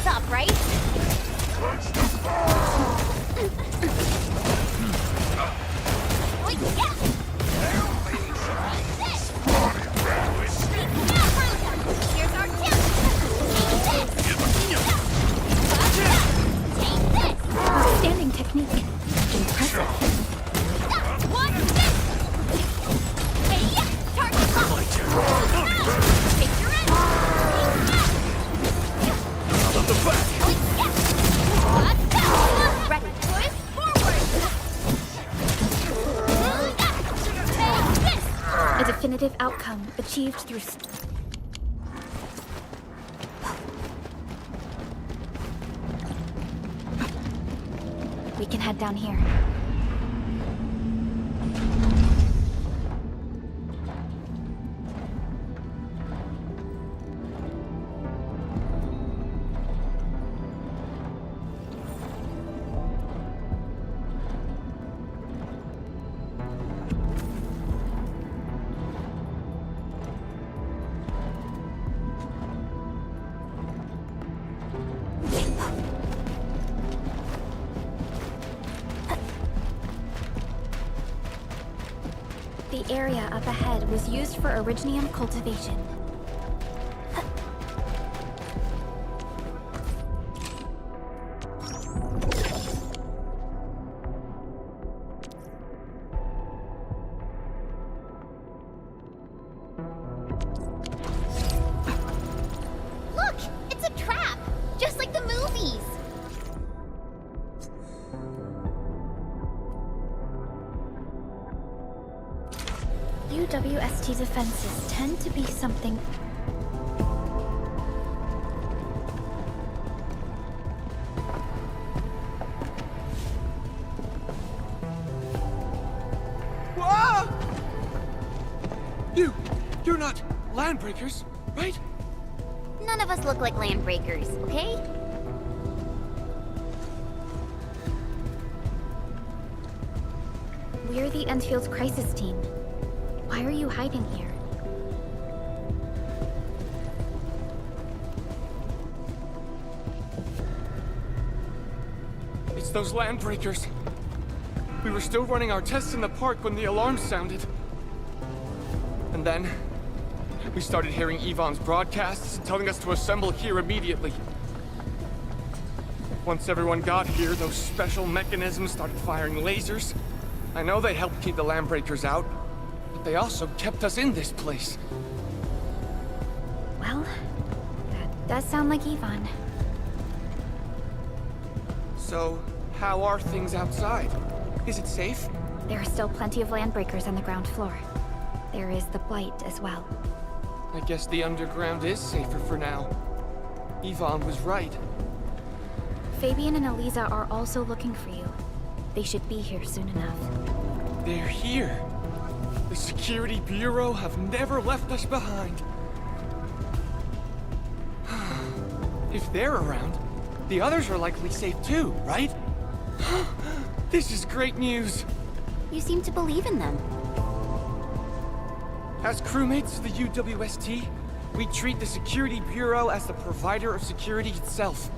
was up, right? Wait, yeah. Here's our tip. Outstanding technique. Impressive. Watch this! Hey, yeah! Target locked! Picture it! Out of the back! Ready. Push forward! Make this! A definitive outcome achieved through... We can head down here. The area up ahead was used for Originium cultivation. Look! It's a trap! Just like the movies! UWST defenses tend to be something... Whoa! You're not landbreakers, right? None of us look like landbreakers, okay? We're the Endfield crisis team. Why are you hiding here? It's those landbreakers. We were still running our tests in the park when the alarm sounded. And then, we started hearing Yvonne's broadcasts telling us to assemble here immediately. Once everyone got here, those special mechanisms started firing lasers. I know they helped keep the landbreakers out, but they also kept us in this place. Well, that does sound like Yvonne. So, how are things outside? Is it safe? There are still plenty of landbreakers on the ground floor. There is the Blight as well. I guess the underground is safer for now. Yvonne was right. Fabian and Eliza are also looking for you. They should be here soon enough. They're here. The Security Bureau have never left us behind. If they're around, the others are likely safe too, right? This is great news. You seem to believe in them. As crewmates of the UWST, we treat the Security Bureau as the provider of security itself.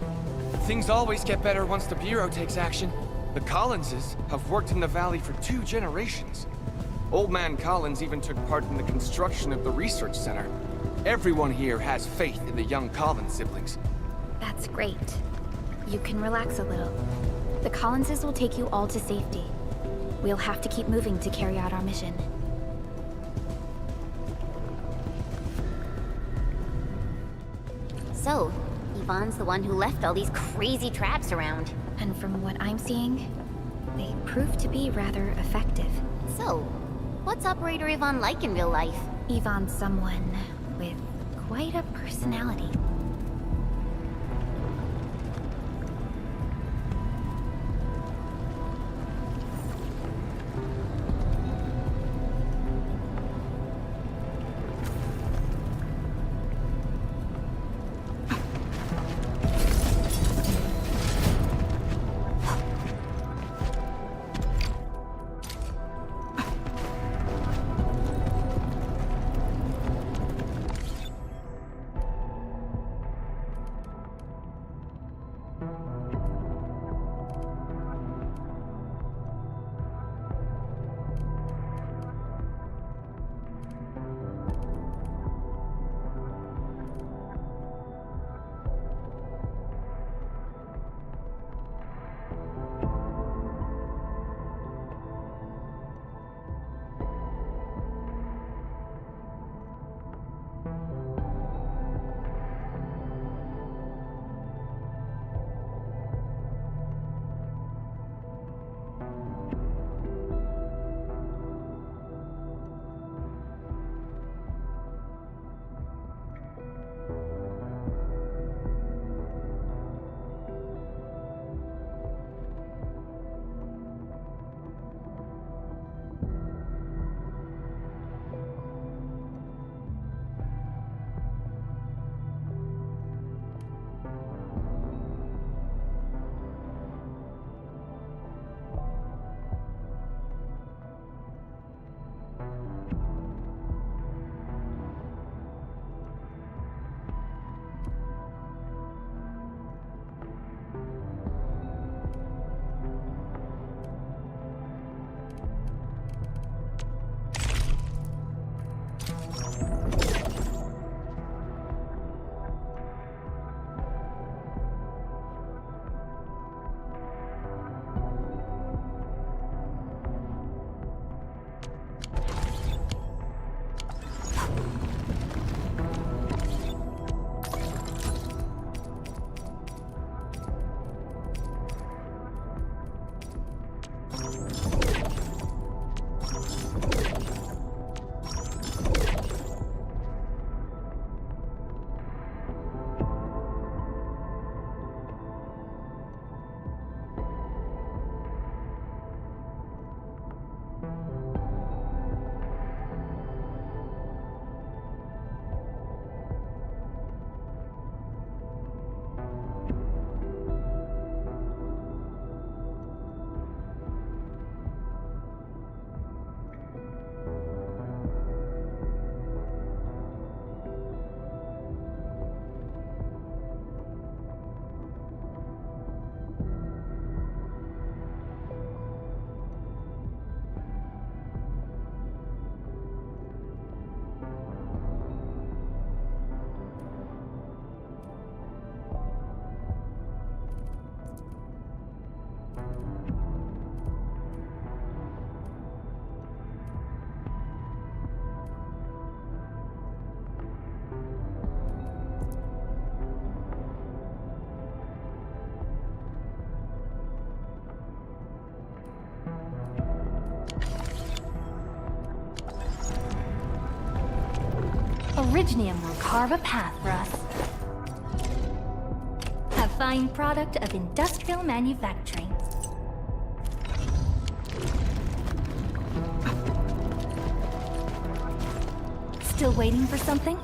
Things always get better once the Bureau takes action. The Collinses have worked in the Valley for 2 generations. Old Man Collins even took part in the construction of the research center. Everyone here has faith in the young Collins siblings. That's great. You can relax a little. The Collinses will take you all to safety. We'll have to keep moving to carry out our mission. So, Yvonne's the one who left all these crazy traps around. And from what I'm seeing, they prove to be rather effective. So, what's Operator Yvonne like in real life? Yvonne's someone with quite a personality. Originium will carve a path for us. A fine product of industrial manufacturing. Still waiting for something?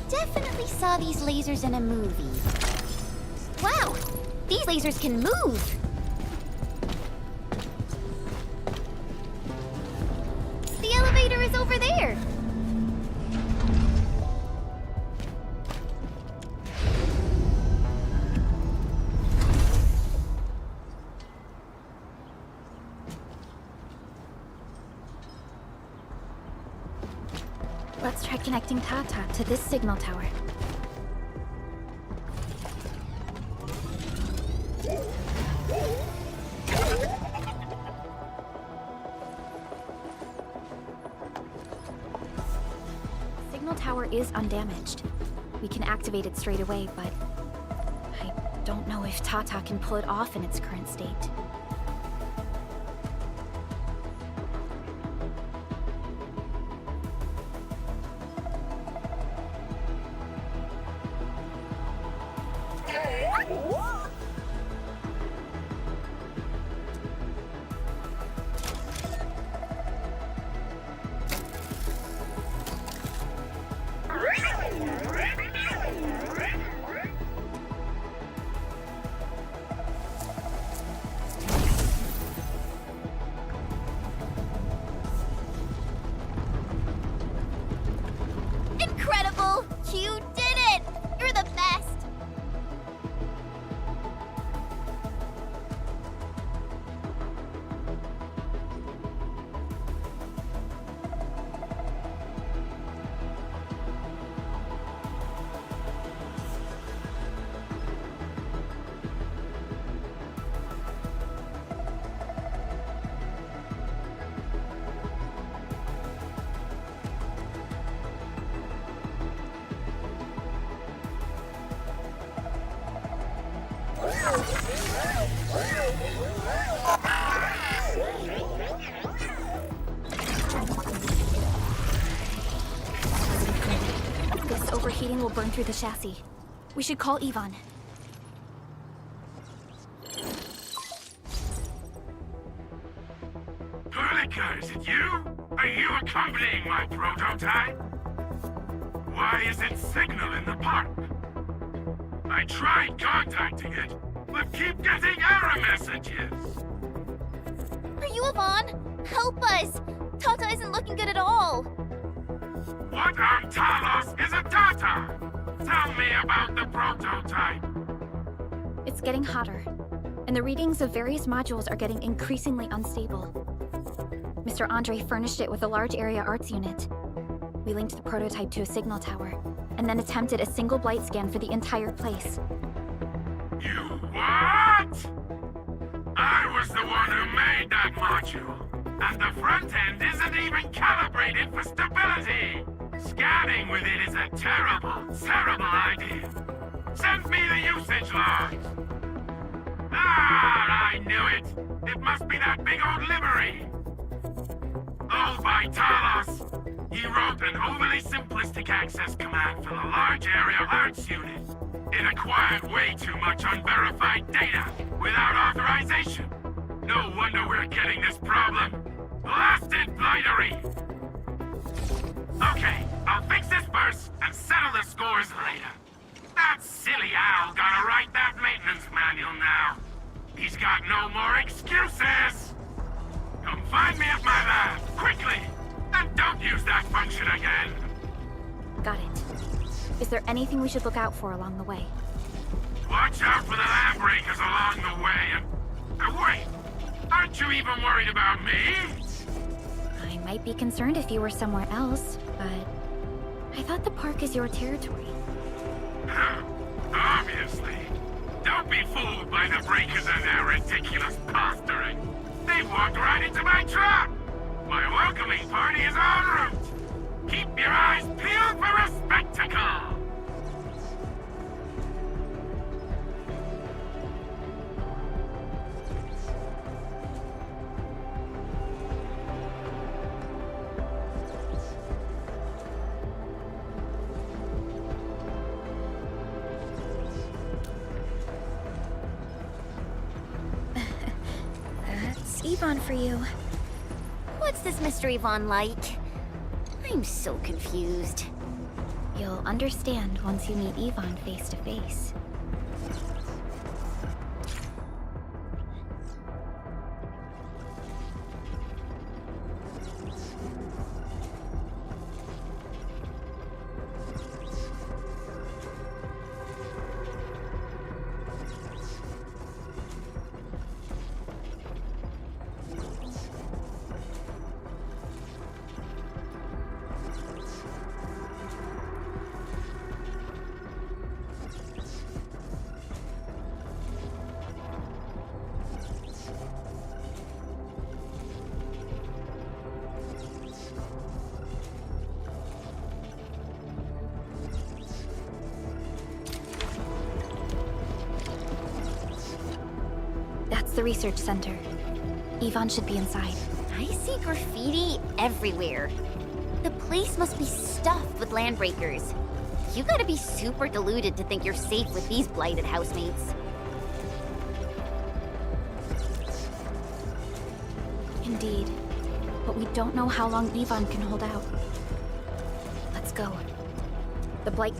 Definitely saw these lasers in a movie. Wow! These lasers can move! The elevator is over there! Let's try connecting Tata to this signal tower. signal tower is undamaged. We can activate it straight away, but I don't know if Tata can pull it off in its current state. Incredible! You did it! You're the best! This overheating will burn through the chassis. We should call Ivan. Perlica, is it you? Are you accompanying my prototype? Why isn't signal in the park? I tried contacting it, but keep getting error messages. Are you Ivan? Help us! Tata isn't looking good at all. What on Talos is a Tata? Tell me about the prototype. It's getting hotter, and the readings of various modules are getting increasingly unstable. Mr. Andre furnished it with a large area arts unit. We linked the prototype to a signal tower, and then attempted a single blight scan for the entire place. You what? I was the one who made that module, and the front end isn't even calibrated for stability. Scanning with it is a terrible, terrible idea. Send me the usage logs. Ah, I knew it. It must be that big old livery. Old by Talos. He wrote an overly simplistic access command for the large area arts unit. It acquired way too much unverified data without authorization. No wonder we're getting this problem. Blasted blightery! Okay, I'll fix this first and settle the scores later. That silly owl gotta write that maintenance manual now. He's got no more excuses! Come find me at my lab, quickly! And don't use that function again! Got it. Is there anything we should look out for along the way? Watch out for the land breakers along the way and... wait! Aren't you even worried about me? I might be concerned if you were somewhere else, but... I thought the park is your territory. Obviously. Don't be fooled by the breakers and their ridiculous posturing. They walked right into my trap! My welcoming party is en route! Keep your eyes peeled for a spectacle! That's Ivan for you. What's this Mr. Ivan like? I'm so confused. You'll understand once you meet Ivan face to face. the research center. Yvonne should be inside. I see graffiti everywhere. The place must be stuffed with landbreakers. You gotta be super deluded to think you're safe with these blighted housemates. Indeed. But we don't know how long Yvonne can hold out. Let's go. The blight...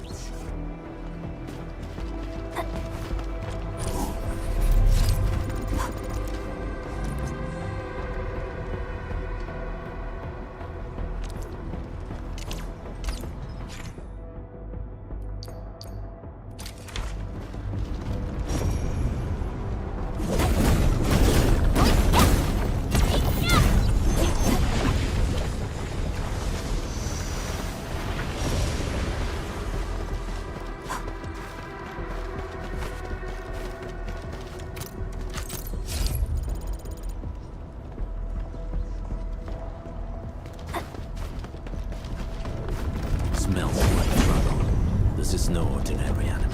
Smells like trouble. This is no ordinary enemy.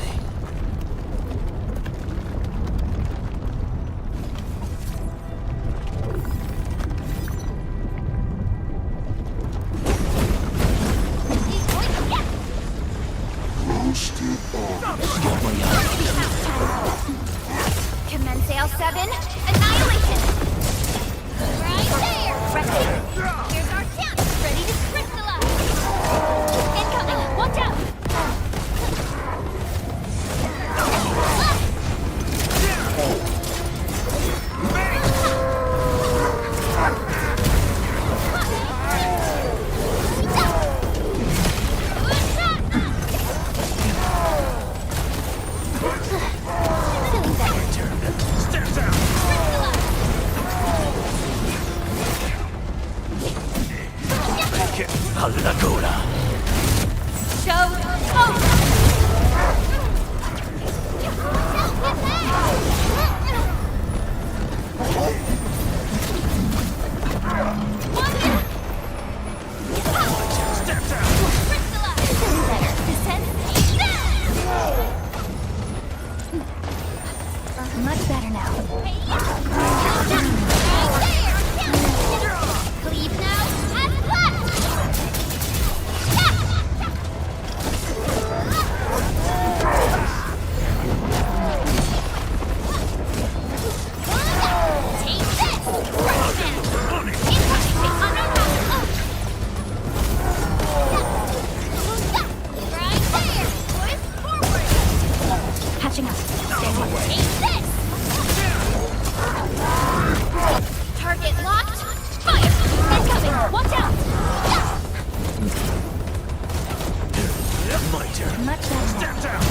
Commence L7, annihilation! Right there! Right there! Here's our chance, ready to crystallize! Incoming! Watch out! Alla gola! Show! Much better now. Cleave now, and left! Take this! Right now! Incoming! Underground! Right there! Push forward! Hatching up. Stay away. Take this! Target locked! Fire! Incoming! Watch out! My turn. Much better. Step down!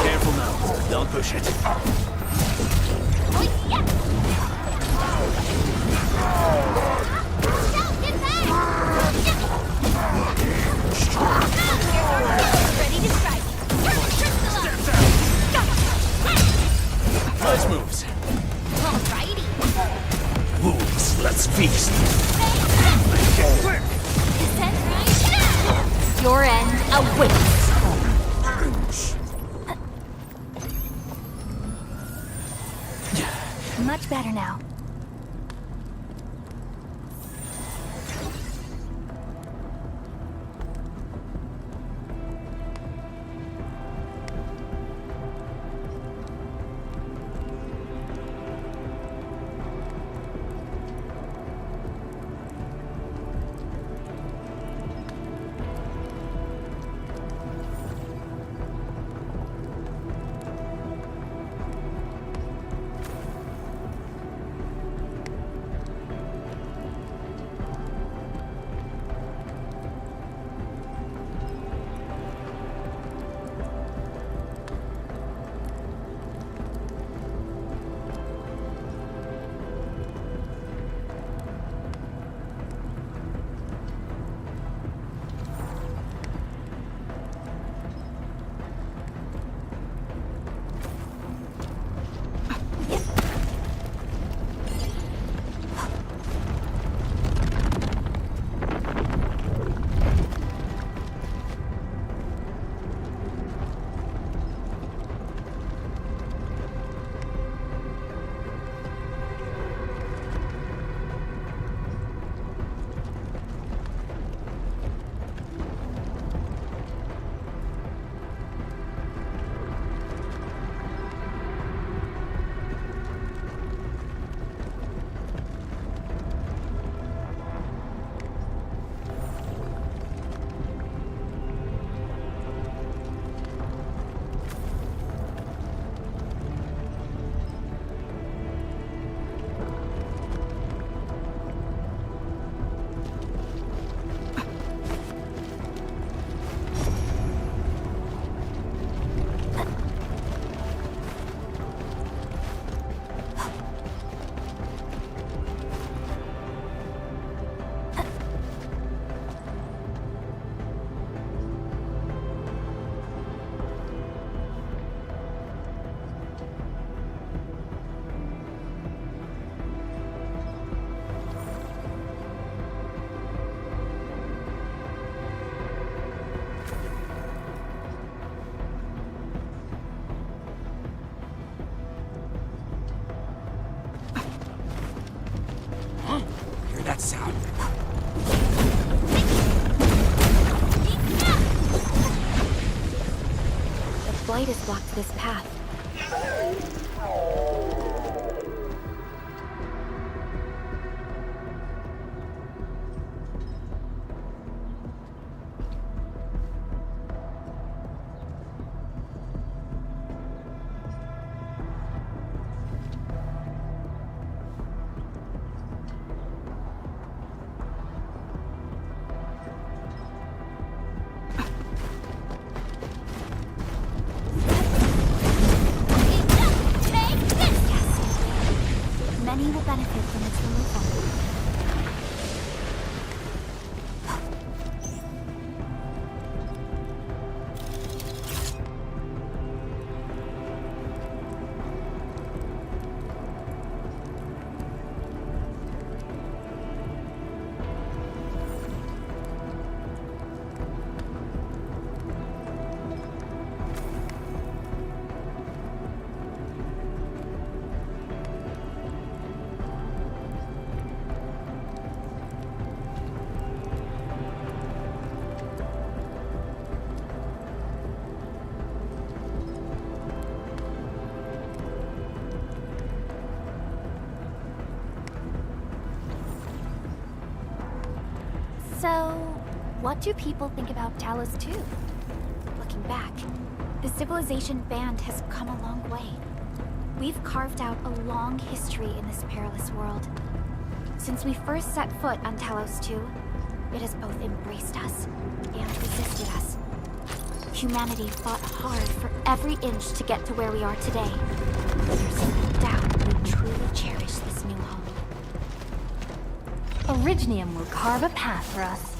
Careful now. Don't push it. Ready to strike! Nice moves. Alrighty! Wounds, let's feast. Your end awaits! Much better now. blight has blocked this path. Many will benefit from its removal. So, what do people think about Talos 2? Looking back, the civilization band has come a long way. We've carved out a long history in this perilous world. Since we first set foot on Talos 2, it has both embraced us and resisted us. Humanity fought hard for every inch to get to where we are today. There's no doubt we truly cherish this new home. Orignium will carve a path for us.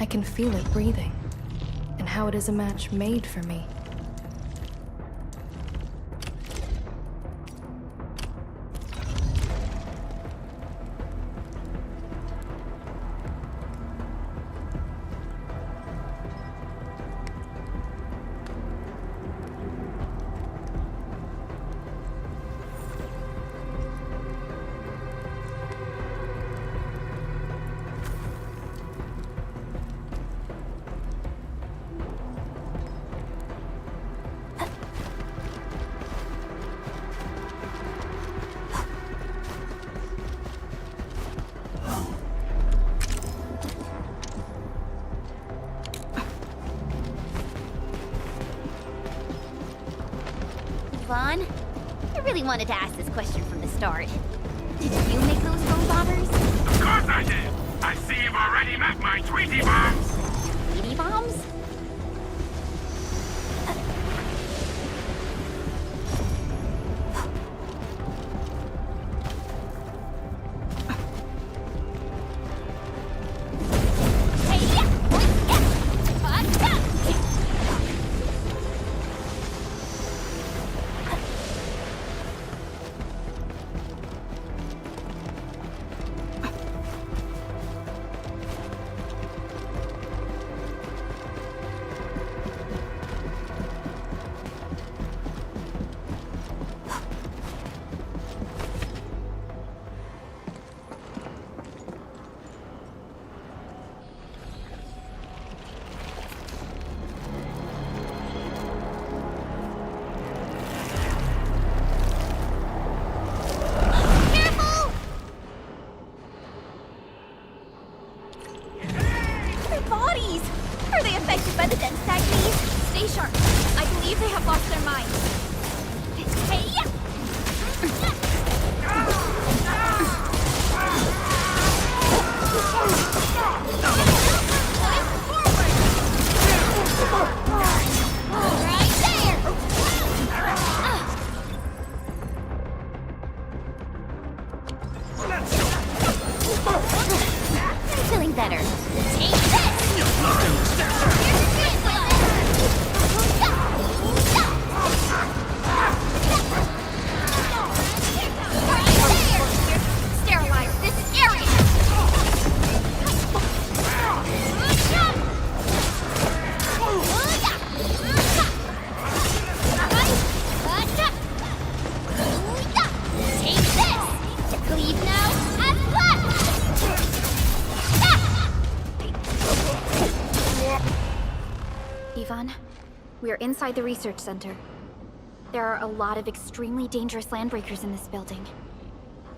I can feel it breathing, and how it is a match made for me. Yvonne. I really wanted to ask this question from the start. Did you make those phone bombers? Of course I did! I see you've already met my Tweety bombs! Tweety bombs? Feeling better. Take Sterilize this area! Take this! To cleave now and left! Yvonne, we are inside the research center. There are a lot of extremely dangerous landbreakers in this building.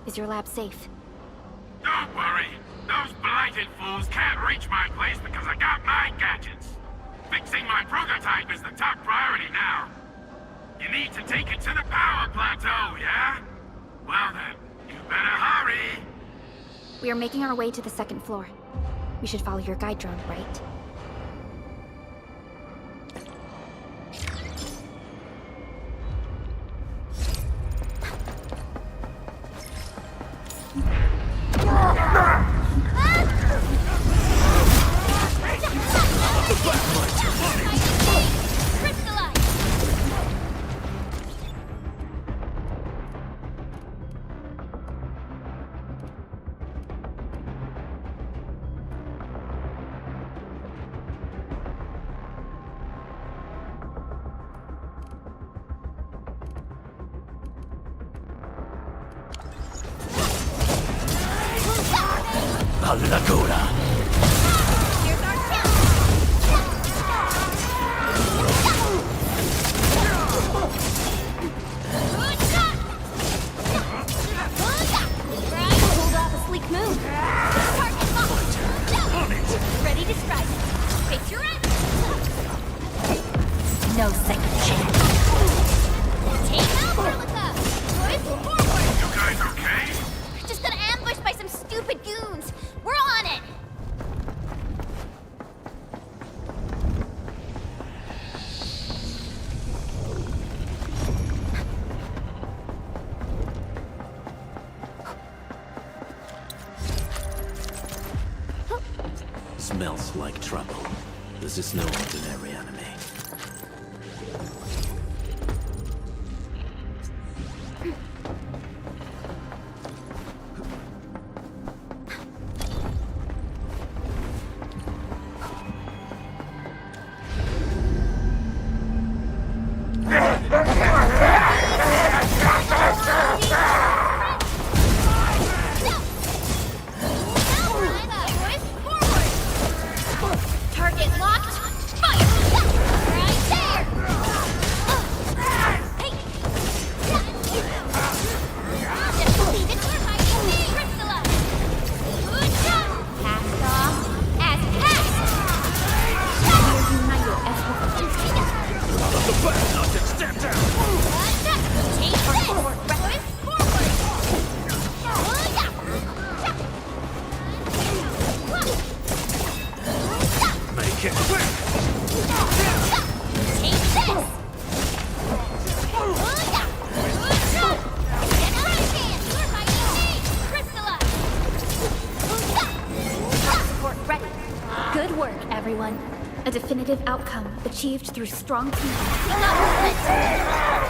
Is your lab safe? Don't worry. Those blighted fools can't reach my place because I got my gadgets. Fixing my prototype is the top priority now. You need to take it to the power plateau, yeah? Well then, you better hurry. We are making our way to the second floor. We should follow your guide drone, right? Smells like trouble. This is no ordinary enemy. Target locked. Fire! everyone. A definitive outcome achieved through strong teamwork.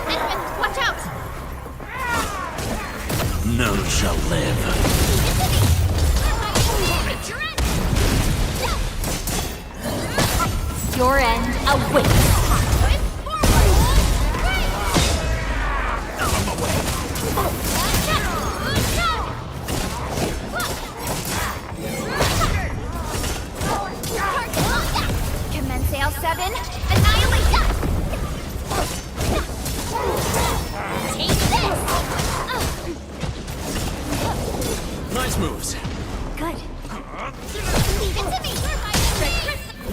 Endman, watch out! None shall live. Your end awaits. Commence L7, annihilate! Take this! Nice moves. Good. Leave it to me!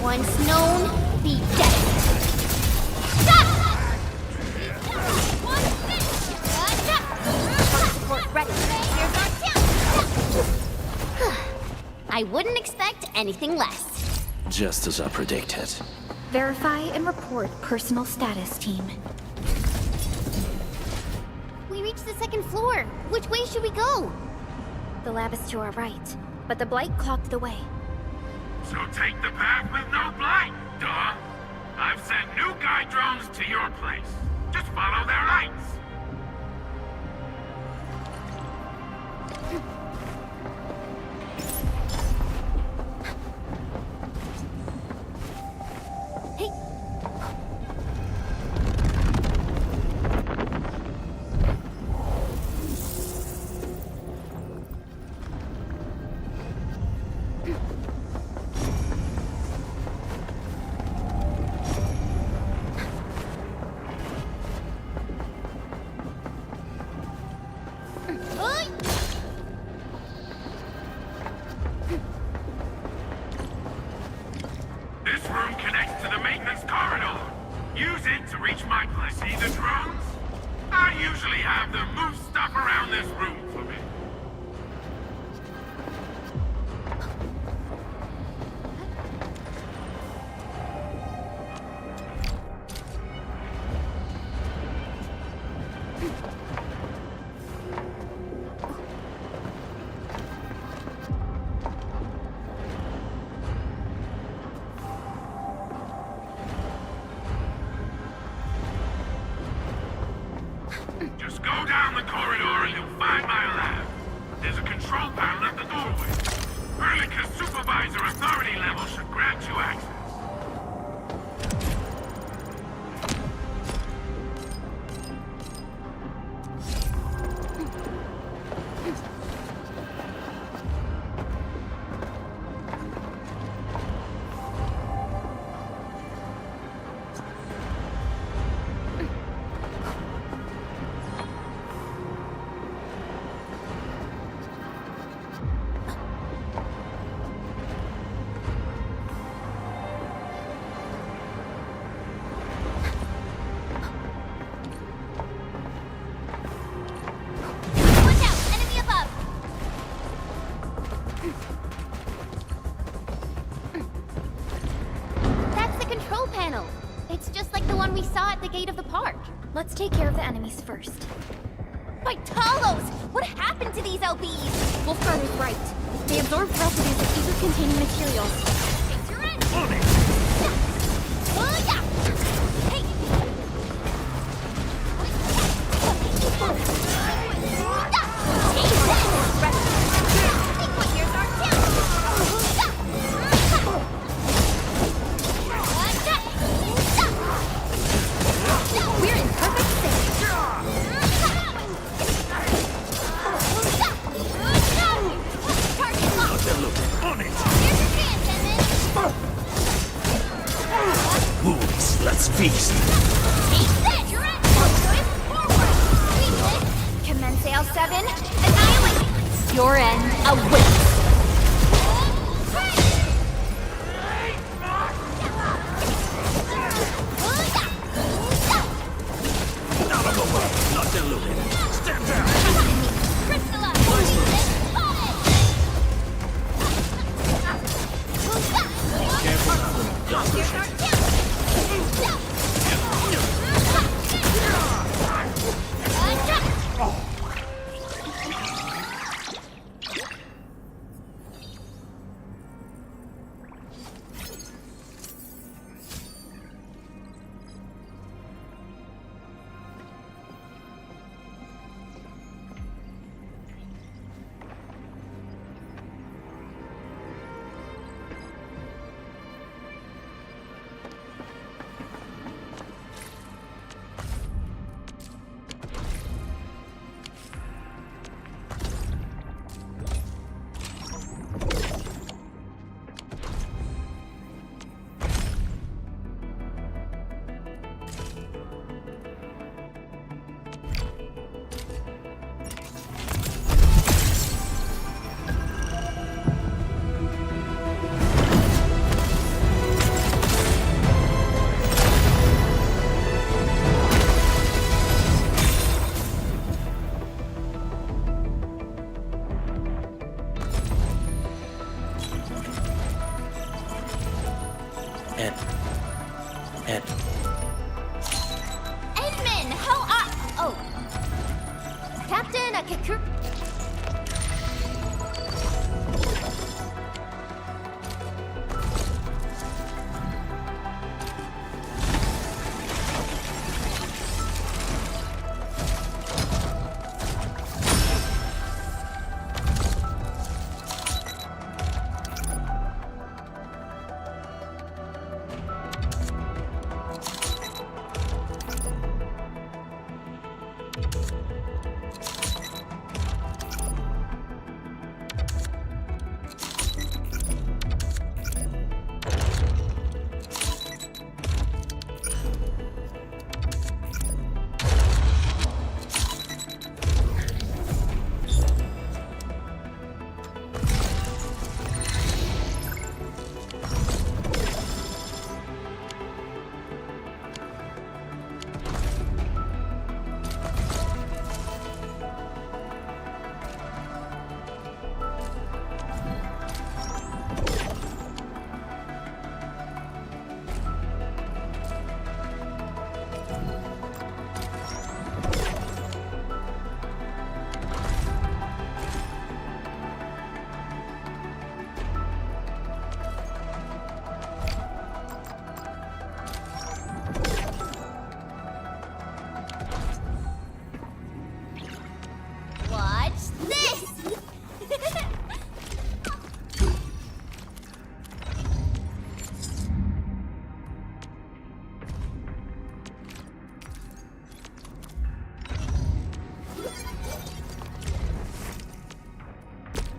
Once known, be dead. Support ready. Here's our chance. I wouldn't expect anything less. Just as I predicted. Verify and report personal status, team. We reached the second floor. Which way should we go? The lab is to our right, but the blight clogged the way. So take the path with no blight, duh. I've sent new guide drones to your place. Just follow their lights. Hey. This room connects to the maintenance corridor. Use it to reach my place. See the drones? I usually have them move stuff around this room for me. Just go down the corridor and you'll find my lab. There's a control panel at the doorway. Erlika's supervisor authority level should grant you access. Watch out! Enemy above! That's the control panel. It's just like the one we saw at the gate of the park. Let's take care of the enemies first. By Talos! What happened to these LBs? Wolfguard is right. They absorb residues of ether-containing materials. We're in perfect sync. Target locked. On it! Here's your chance, Endman. Moves, let's feast. Take this! You're at forward! Sweep it! Commence L7, annihilate! Your end awaits. Out of the way, not deluded. Stand down! Crystallize! Careful now. Don't push it. Edmund, how are... Oh. Captain Akikuru...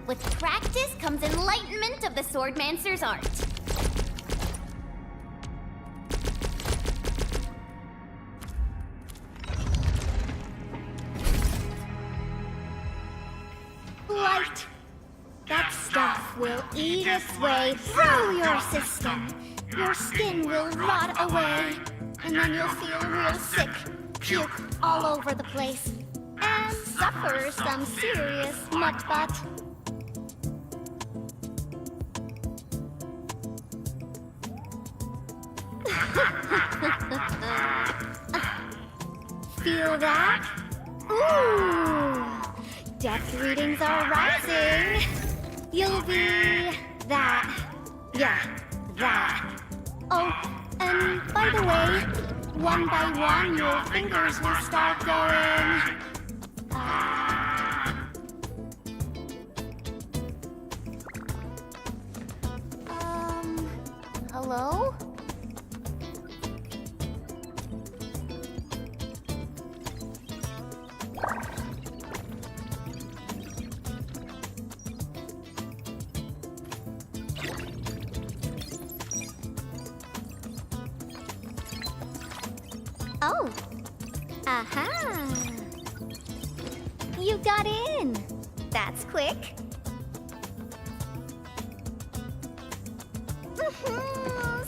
With practice comes enlightenment of the swordmancer's art. Light. That stuff will eat its way through your system. Your skin will rot away, and then you'll feel real sick, puke all over the place, and suffer some serious mud butt. Feel that? Ooh! Death readings are rising. You'll be that. Yeah, that. Oh, and by the way, one by one your fingers will start going. Hello? Oh. Aha. You got in. That's quick.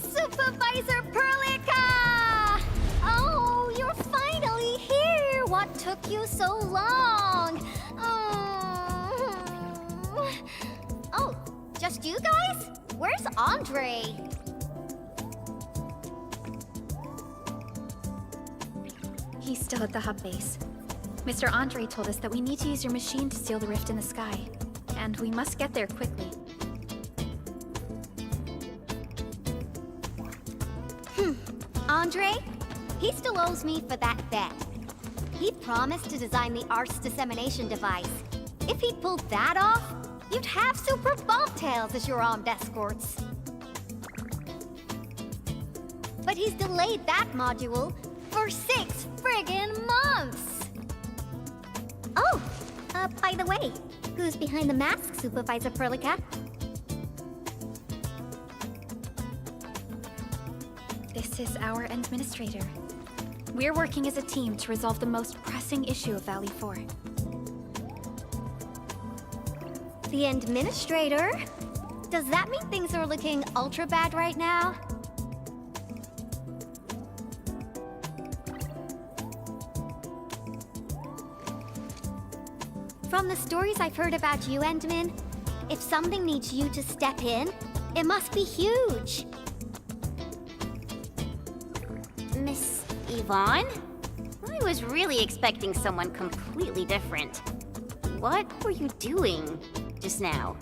Supervisor Perlica! Oh, you're finally here. What took you so long? Oh, just you guys? Where's Andre? He's still at the hub base. Mr. Andre told us that we need to use your machine to seal the rift in the sky. And we must get there quickly. Andre? He still owes me for that bet. He promised to design the Art's dissemination device. If he'd pulled that off, you'd have super bobtails as your armed escorts. But he's delayed that module for 6 friggin' months! Oh, by the way, who's behind the mask, Supervisor Perlica? This is our administrator. We're working as a team to resolve the most pressing issue of Valley 4. The administrator? Does that mean things are looking ultra bad right now? From the stories I've heard about you, Endman, if something needs you to step in, it must be huge. Miss Yvonne? I was really expecting someone completely different. What were you doing just now?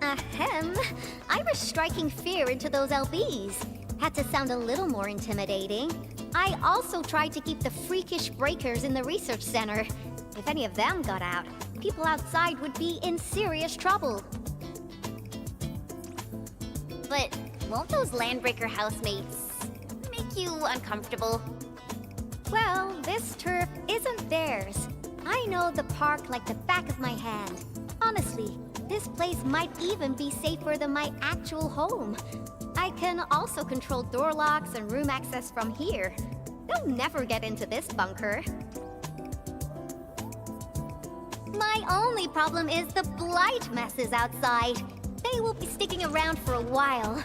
Ahem. I was striking fear into those LBs. Had to sound a little more intimidating. I also tried to keep the freakish breakers in the research center. If any of them got out, people outside would be in serious trouble. But won't those landbreaker housemates make you uncomfortable? Well, this turf isn't theirs. I know the park like the back of my hand. Honestly, this place might even be safer than my actual home. I can also control door locks and room access from here. They'll never get into this bunker. My only problem is the blight messes outside. They will be sticking around for a while.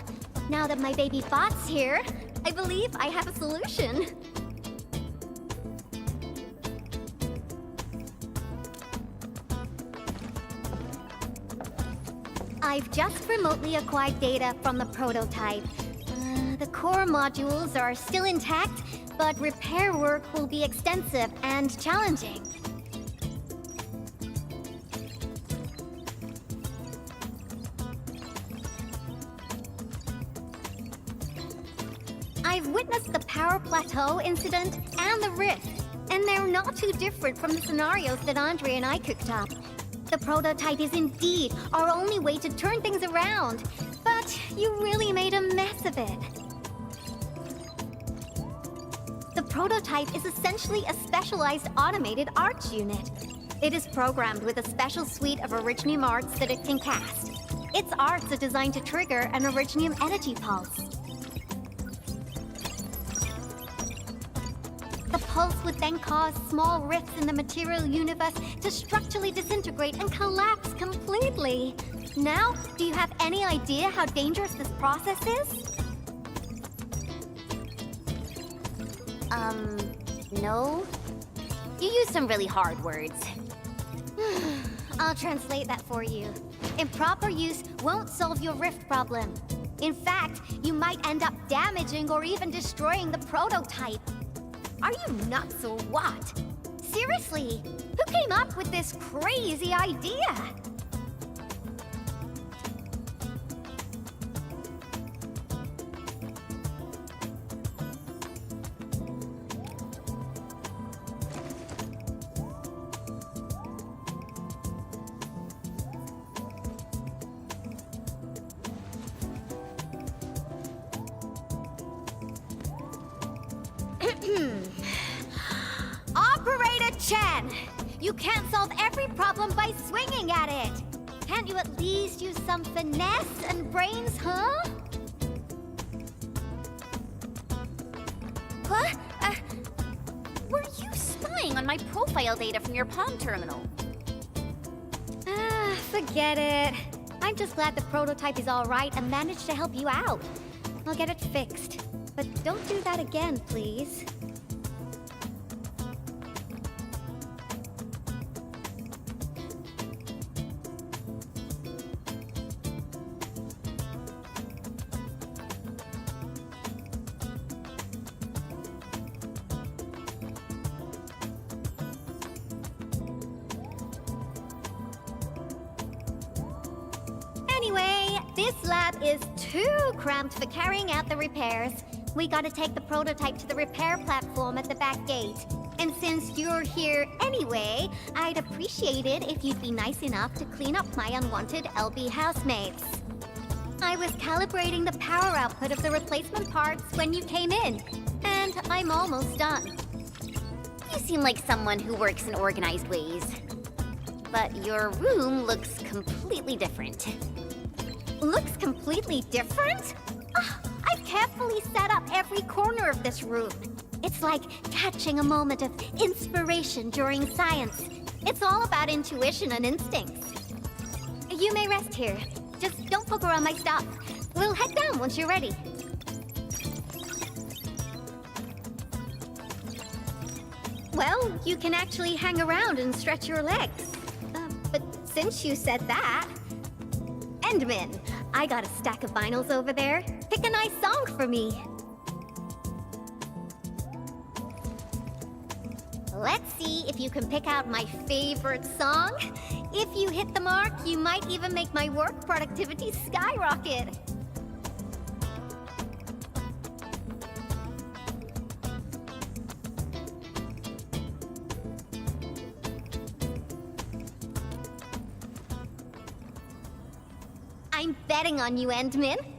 Now that my baby bot's here, I believe I have a solution. I've just remotely acquired data from the prototype. The core modules are still intact, but repair work will be extensive and challenging. I've witnessed the power plateau incident and the rift, and they're not too different from the scenarios that Andre and I cooked up. The prototype is indeed our only way to turn things around, but you really made a mess of it. The prototype is essentially a specialized automated arts unit. It is programmed with a special suite of Originium arts that it can cast. Its arts are designed to trigger an Originium energy pulse. The pulse would then cause small rifts in the material universe to structurally disintegrate and collapse completely. Now, do you have any idea how dangerous this process is? No. You used some really hard words. I'll translate that for you. Improper use won't solve your rift problem. In fact, you might end up damaging or even destroying the prototype. Are you nuts or what? Seriously, who came up with this crazy idea? Operator Chen! You can't solve every problem by swinging at it! Can't you at least use some finesse and brains, huh? What? Were you spying on my profile data from your Palm terminal? Forget it. I'm just glad the prototype is alright and managed to help you out. I'll get it fixed. But don't do that again, please. Anyway, this lab is too cramped for carrying out the repairs. We gotta take the prototype to the repair platform at the back gate. And since you're here anyway, I'd appreciate it if you'd be nice enough to clean up my unwanted LB housemates. I was calibrating the power output of the replacement parts when you came in, and I'm almost done. You seem like someone who works in organized ways. But your room looks completely different. Looks completely different? I've carefully set up every corner of this room. It's like catching a moment of inspiration during science. It's all about intuition and instincts. You may rest here. Just don't poke around my stuff. We'll head down once you're ready. Well, you can actually hang around and stretch your legs. But since you said that... Endman, I got a stack of vinyls over there. Pick a nice song for me. Let's see if you can pick out my favorite song. If you hit the mark, you might even make my work productivity skyrocket. I'm betting on you, Endman.